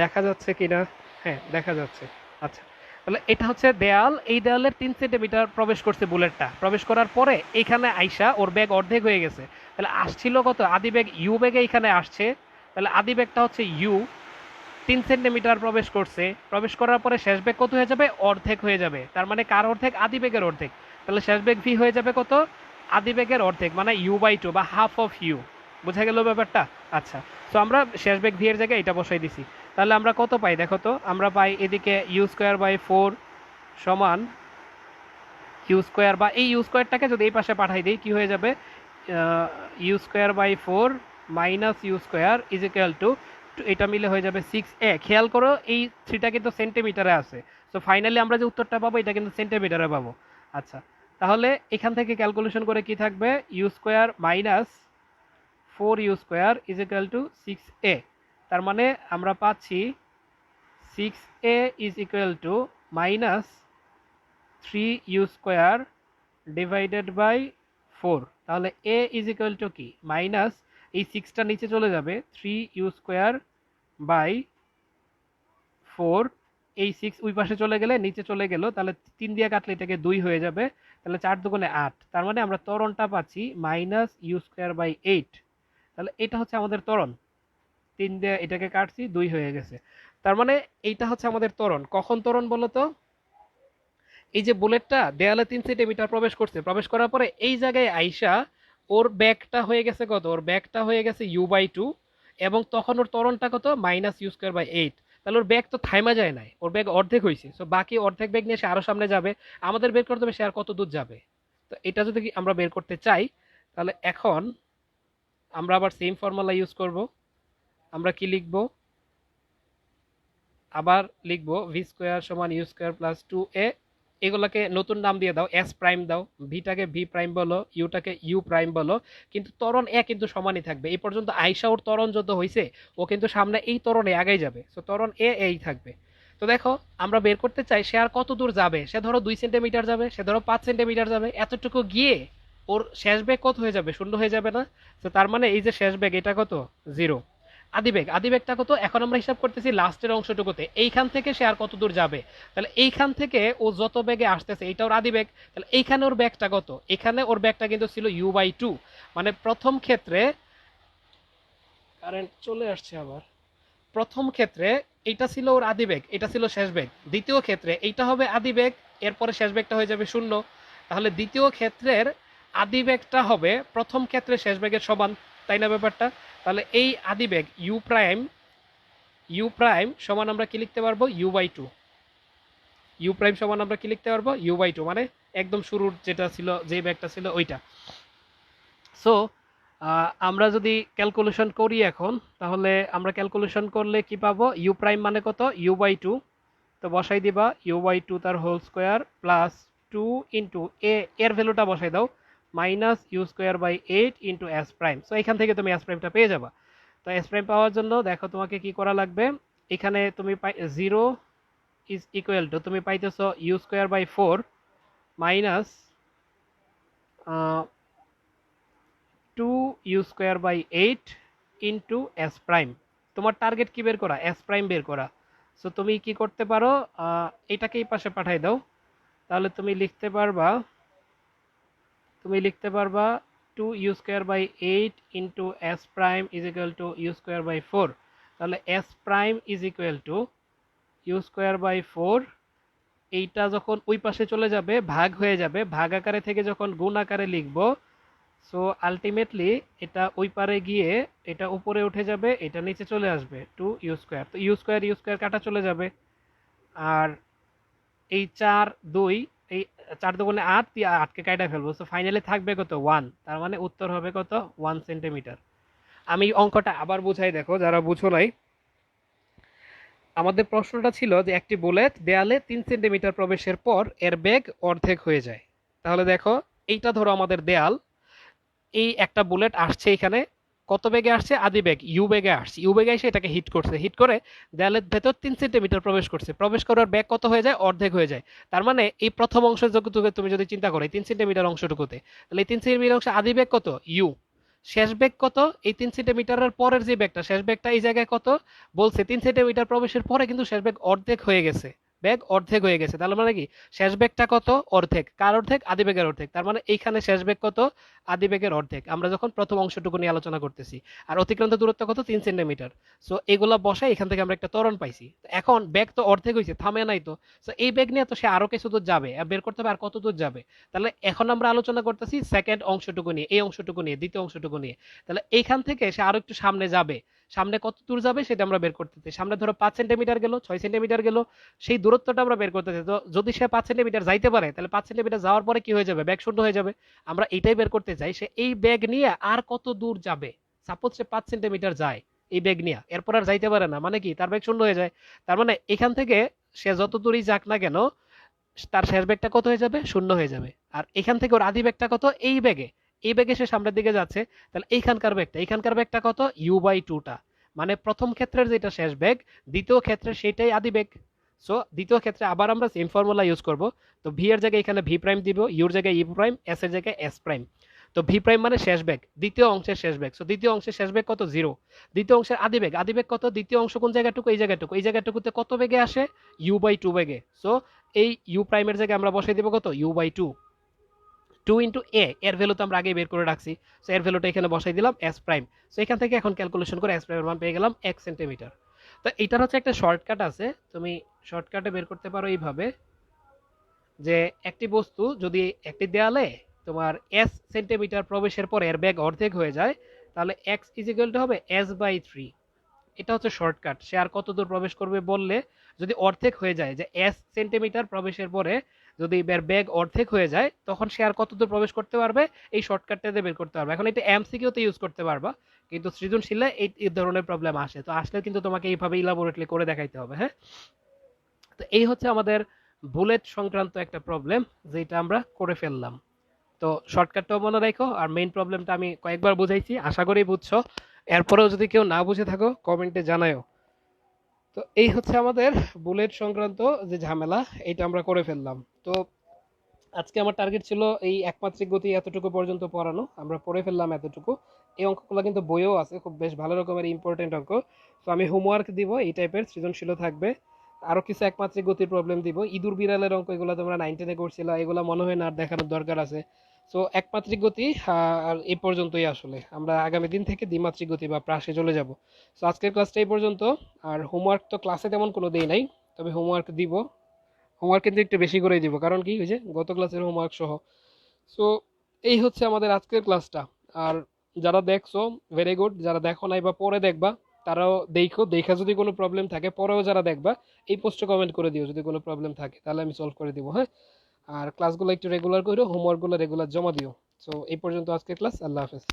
Speaker 1: দেখা যাচ্ছে কিনা, হ্যাঁ দেখা যাচ্ছে। আচ্ছা, তাহলে এটা হচ্ছে দেয়াল, এই দেয়ালের 3 সেন্টিমিটার প্রবেশ করছে বুলেটটা, প্রবেশ করার পরে এখানে আইসা ওর বেগ অর্ধেক হয়ে গেছে। তাহলে আসছিল কত, আদি বেগ ইউ বেগে এখানে আসছে, তাহলে আদি বেগটা হচ্ছে ইউ, 3 সেন্টিমিটার প্রবেশ করছে, প্রবেশ করার পরে শেষ বেগ কত হয়ে যাবে, অর্ধেক হয়ে যাবে। তার মানে কার অর্ধেক, আদি বেগের অর্ধেক। তাহলে শেষ বেগ ভি হয়ে যাবে কত, আদি বেগের অর্ধেক, মানে u/2 বা হাফ অফ ইউ। বোঝা গেল ব্যাপারটা? আচ্ছা, তো আমরা শেষ বেগ ভি এর জায়গায় এটা বসাই দিছি। তাহলে আমরা কত পাই দেখো তো, আমরা পাই এদিকে u²/4 সমান ইউ স্কোয়ার, বা এই ইউ স্কোয়ারটাকে যদি এই পাশে পাঠাই দিই কি হয়ে যাবে, u²/4 minus U square is equal to, এটা মিলে হয়ে যাবে 6a। খেয়াল করো এই থ্রিটা কিন্তু সেন্টিমিটারে আছে, সো ফাইনালি আমরা যে উত্তরটা পাবো এটা কিন্তু সেন্টিমিটারে পাবো। আচ্ছা, তাহলে এখান থেকে ক্যালকুলেশন করে কি থাকবে, U square minus 4u² is equal to 6a। তার মানে আমরা পাচ্ছি 6a is equal to minus 3u² divided by 4। তাহলে a ইজ ইকুয়াল টু কি, মাইনাস, এই 6টা নিচে চলে যাবে, 3u²/4, এই 6 ওই পাশে চলে গেলে নিচে চলে গেল, তাহলে 3 দিয়ে কাটলে এটাকে 2 হয়ে যাবে, তাহলে 4 দুগুণে 8। তার মানে আমরা ত্বরণটা পাচ্ছি -u²/8। তাহলে এটা হচ্ছে আমাদের ত্বরণ, 3 দিয়ে এটাকে কাটছি, 2 হয়ে গেছে। তার মানে এইটা হচ্ছে আমাদের ত্বরণ। কখন ত্বরণ বলো তো, এই যে বুলেটটা দেয়ালে 3 সেন্টিমিটার প্রবেশ করছে, প্রবেশ করার পরে এই জায়গায় আইসা ওর ব্যাগটা হয়ে গেছে কত, ওর ব্যাগটা হয়ে গেছে u/2, এবং তখন ওর ত্বরণটা কত, -u²/8। তাহলে ওর ব্যাগ তো থাইমা যায় নাই, ওর ব্যাগ অর্ধেক হয়েছে, সো বাকি অর্ধেক ব্যাগ নিয়ে সে আরো সামনে যাবে। আমাদের বের করতে হবে সে আর কত দূর যাবে। তো এটা যদি আমরা বের করতে চাই, তাহলে এখন আমরা আবার সেম ফর্মুলা ইউজ করব। আমরা কি লিখব, আবার লিখবো ভি স্কোয়ার সমান ইউ স্কোয়ার প্লাস 2a, এগুলোকে নতুন নাম দিয়ে দাও, এস প্রাইম দাও, ভিটাকে ভি প্রাইম বলো, ইউটাকে ইউ প্রাইম বলো, কিন্তু ত্বরণ এ কিন্তু সমানই থাকবে। এই পর্যন্ত আইসা ওর ত্বরণ যত হয়েছে ও কিন্তু সামনে এই ত্বরণে আগাই যাবে, সো ত্বরণ এ এই থাকবে। তো দেখো আমরা বের করতে চাই সে আর কত দূর যাবে। সে ধরো 2 সেন্টিমিটার যাবে, সে ধরো 5 সেন্টিমিটার যাবে, এতটুকু গিয়ে ওর শেষ বেগ কত হয়ে যাবে, শূন্য হয়ে যাবে না? তো তার মানে এই যে শেষ বেগ এটা কত, জিরো। আদিবেগ, আদিবেগটা কত, এখন আমরা হিসাব করতেছি লাস্টের অংশটুকুতে, এইখান থেকে সে আর কত দূর যাবে। তাহলে এইখান থেকে ও যত বেগে আসতেছে এইটা ওর আদিবেগ, তাহলে এইখানে ওর ব্যাগটা কত, এখানে ওর ব্যাগটা কিন্তু ছিল u/2। মানে প্রথম ক্ষেত্রে, কারেন্ট চলে আসছে আবার, প্রথম ক্ষেত্রে এইটা ছিল ওর আদিবেগ, এটা ছিল শেষ বেগ। দ্বিতীয় ক্ষেত্রে এইটা হবে আদিবেগ, এরপরে শেষ বেগটা হয়ে যাবে শূন্য। তাহলে দ্বিতীয় ক্ষেত্রের আদিবেগটা হবে প্রথম ক্ষেত্রে শেষ বেগের সমান, তাই না ব্যাপারটা? তাহলে এই আদিবেগ ইউ প্রাইম সমান আমরা কি লিখতে পারবো, u/2। ইউ প্রাইম সমান আমরা কি লিখতে পারবো, u/2, মানে একদম শুরুর যেটা ছিল, যে ব্যাগটা ছিল ওইটা। সো আমরা যদি ক্যালকুলেশন করি এখন, তাহলে আমরা ক্যালকুলেশন করলে কি পাবো, ইউ প্রাইম মানে কত, u/2। তো বসাই দিবা u/2 তার হোল স্কোয়ার প্লাস 2 ইন্টু এর ভ্যালুটা বসাই দাও, minus u²/8 into S prime. So এখান থেকে তুমি এস প্রাইমটা পেয়ে যাবা। তো এস প্রাইম পাওয়ার জন্য দেখো তোমাকে কি করা লাগবে, এখানে তুমি জিরো ইজ ইকুয়াল টু, তুমি পাইতেছো u²/4 minus 2u²/8 into S prime. তোমার টার্গেট কি বের করা, এস প্রাইম বের করা। সো তুমি কি করতে পারো, এটাকে এই পাশে পাঠাই দাও, তাহলে তুমি লিখতে পারবা 2u²/8 into S prime is equal two u²/4। তাহলে S prime is equal two u²/4, এইটা যখন ওই পাশে চলে যাবে ভাগ হয়ে যাবে, ভাগ আকারে থেকে যখন গুণ আকারে লিখবো, সো আলটিমেটলি এটা ওই পারে গিয়ে এটা উপরে উঠে যাবে, এটা নিচে চলে আসবে 2u²। তো ইউ স্কোয়ার কাটা চলে যাবে, আর এই 4 2, এই 4 2 8, 8কে কাটা ফেলবো, সো ফাইনালি থাকবে কত, 1। তার মানে উত্তর হবে কত, 1 সেন্টিমিটার। আমি অঙ্কটা আবার বুঝাই, দেখো যারা বুঝো নাই। আমাদের প্রশ্নটা ছিল যে একটি বুলেট দেয়ালে 3 সেন্টিমিটার প্রবেশের পর এর বেগ অর্ধেক হয়ে যায়। তাহলে দেখো এইটা ধরো আমাদের দেয়াল, এই একটা বুলেট আসছে এখানে, কত বেগে আসছে, আদি বেগ ইউ বেগে আসছে, ইউ বেগে এসে এটাকে হিট করছে, হিট করে দেয়ালের ভেতর 3 সেন্টিমিটার প্রবেশ করছে, প্রবেশ করার বেগ কত হয়ে যায়, অর্ধেক হয়ে যায়। তার মানে এই প্রথম অংশের যতটুকু তুমি যদি চিন্তা করো, এই 3 সেন্টিমিটার অংশটুকুতে, তাহলে এই 3 সেন্টিমিটার অংশে আদি বেগ কত, ইউ। শেষ বেগ কত, এই 3 সেন্টিমিটারের পরের যে বেগটা, শেষ বেগটা এই জায়গায় কত বলছে, 3 সেন্টিমিটার প্রবেশের পরে কিন্তু শেষ বেগ অর্ধেক হয়ে গেছে, বেগ অর্ধেক হয়ে গেছে। তাহলে মানে কি, শেষ বেগটা কত, অর্ধেক। কার অর্ধেক, আদি বেগের অর্ধেক। তার মানে এইখানে শেষ বেগ কত, আদি বেগের অর্ধেক, আমরা যখন প্রথম অংশটুকু নিয়ে আলোচনা করতেছি। আর অতিক্রান্ত দূরত্ব কত, 3 সেন্টিমিটার। সো এগুলা বসাই, এখান থেকে আমরা একটা ত্বরণ পাইছি। এখন বেগ তো অর্ধেক হয়েছে, থামে নাই তো। সো এই বেগ নিয়ে তো সে আরো কিছু দূর যাবে, আর বের করতে হবে আর কত দূর যাবে। তাহলে এখন আমরা আলোচনা করতেছি সেকেন্ড অংশটুকু নিয়ে, এই অংশটুকু নিয়ে, দ্বিতীয় অংশটুকু নিয়ে। তাহলে এইখান থেকে সে আরো একটু সামনে যাবে, সামনে কত দূর যাবে সেটা আমরা বের করতেছি। সামনে ধরো 5 সেন্টিমিটার গেল, 6 সেন্টিমিটার গেল, সেই দূরত্বটা আমরা বের করতেছি। তো যদি সে 5 সেন্টিমিটার যাইতে পারে, তাহলে 5 সেন্টিমিটার যাওয়ার পরে কি হয়ে যাবে, ব্যাগ শূন্য হয়ে যাবে। আমরা এইটাই বের করতে চাই, সে এই ব্যাগ নিয়ে আর কত দূর যাবে। সাপোজ সে 5 সেন্টিমিটার যায় এই ব্যাগ নিয়ে, এরপর আর যাইতে পারে না, মানে কি তার ব্যাগ শূন্য হয়ে যায়। তার মানে এখান থেকে সে যত দূরই যাক না কেন, তার শেষ ব্যাগটা কত হয়ে যাবে, শূন্য হয়ে যাবে। আর এখান থেকে ওর আদি ব্যাগটা কত, এই ব্যাগে, এই ব্যাগে সে সামনের দিকে যাচ্ছে। তাহলে এইখানকার ব্যাগটা কত, u/2টা। মানে প্রথম ক্ষেত্রের যেটা শেষ ব্যাগ, দ্বিতীয় ক্ষেত্রে সেটাই আদি ব্যাগ। সো দ্বিতীয় ক্ষেত্রে আবার আমরা সেম ফর্মুলা ইউজ করব। তো ভি এর জায়গায় এখানে ভি প্রাইম দিব, ইউর জায়গায় ইউ প্রাইম, এস এর জায়গায় এস প্রাইম। তো ভি প্রাইম মানে শেষ বেগ, দ্বিতীয় অংশের শেষ বেগ। সো দ্বিতীয় অংশের শেষ বেগ কত, 0। দ্বিতীয় অংশের আদি বেগ কত, দ্বিতীয় অংশ কোন জায়গাটুকু, এই জায়গাটুকু, এই জায়গাটুকুতে কত বেগে আসে, u/2 বেগে। সো এই ইউ প্রাইমের জায়গায় আমরা বসাই দিব কত, u/2। 2 ইন্টু এর ভ্যালু তো আমরা আগেই বের করে রাখছি। সো এর ভ্যালুটা এখানে বসাই দিলাম এস প্রাইম। সো এখান থেকে এখন ক্যালকুলেশন করে এস প্রাইমের মান পেয়ে গেলাম 1 সেন্টিমিটার। তো এটার হচ্ছে একটা শর্টকাট আছে, তুমি শর্টকাটে বের করতে পারো এইভাবে, যে একটি বস্তু যদি একটি দেয়ালে তোমার এস সেন্টিমিটার প্রবেশের পর এর বেগ অর্ধেক হয়ে যায়, তাহলে এক্স ইজ ইকুয়াল টু হবে s/3। এটা হচ্ছে শর্টকাট। সে আর কত দূর প্রবেশ করবে বললে, যদি অর্ধেক হয়ে যায়, যে এস সেন্টিমিটার প্রবেশের পরে যদি এর বেগ অর্ধেক হয়ে যায়, তখন সে আর কত দূর প্রবেশ করতে পারবে, এই শর্টকাটটাতে বের করতে পারবে। এখন এটা এমসিকিউতে ইউজ করতে পারবা, কিন্তু সৃজনশীলে এই ধরনের প্রবলেম আসে, তো আসলে কিন্তু তোমাকে এইভাবে ইলাবোরেটলি করে দেখাইতে হবে। হ্যাঁ, তো এই হচ্ছে আমাদের বুলেট সংক্রান্ত একটা প্রবলেম যেটা আমরা করে ফেললাম। তো শর্টকাটটাও মনে রাখো, আর মেইন প্রবলেমটা আমি কয়েকবার বুঝাইছি, আশা করি বুঝছো। এরপরেও যদি কেউ না বুঝে থাকো কমেন্টে জানাও। তো এই হচ্ছে আমাদের বুলেট সংক্রান্ত যে ঝামেলা, এটা আমরা করে ফেললাম। তো আজকে আমার টার্গেট ছিল এই একমাত্রিক গতি এতটুকু পর্যন্ত পড়ানো, আমরা পড়ে ফেললাম এতটুকু। এই অঙ্কগুলো কিন্তু বইও আছে, খুব বেশ ভালো রকমের ইম্পর্টেন্ট অঙ্ক। তো আমি হোমওয়ার্ক দিব এই টাইপের, সৃজনশীলও থাকবে। আরো কিছু একমাত্রিক গতির প্রবলেম দিব, ইঁদুর বিড়ালের অঙ্ক, এগুলো তোমরা 9-10 করছিল, এগুলো মনে হয় না আর দেখানোর দরকার আছে। সো একমাত্রিক গতি আর এই পর্যন্তই, আসলে আমরা আগামী দিন থেকে দ্বিমাত্রিক গতি বা প্রাসে চলে যাব। সো আজকের ক্লাসটা এই পর্যন্ত। আর হোমওয়ার্ক তো ক্লাসে তেমন কোনো দেই নাই, তবে হোমওয়ার্ক দিব। হোমওয়ার্ক কিন্তু একটু বেশি করেই দিব, কারণ কি হয়েছে গত ক্লাসের হোমওয়ার্ক সহ। সো এই হচ্ছে আমাদের আজকের ক্লাসটা। আর যারা দেখছো ভেরি গুড, যারা দেখো নাই বা পরে দেখবা তারাও দেখো, দেখা যদি কোনো প্রবলেম থাকে পরেও যারা দেখবা এই পোস্টে কমেন্ট করে দিও যদি কোনো প্রবলেম থাকে, তাহলে আমি সলভ করে দিব। হ্যাঁ, আর ক্লাসগুলো একটু রেগুলার করো, হোমওয়ার্কগুলো রেগুলার জমা দিও। সো এই পর্যন্ত আজকের ক্লাস, আল্লাহ হাফেজ।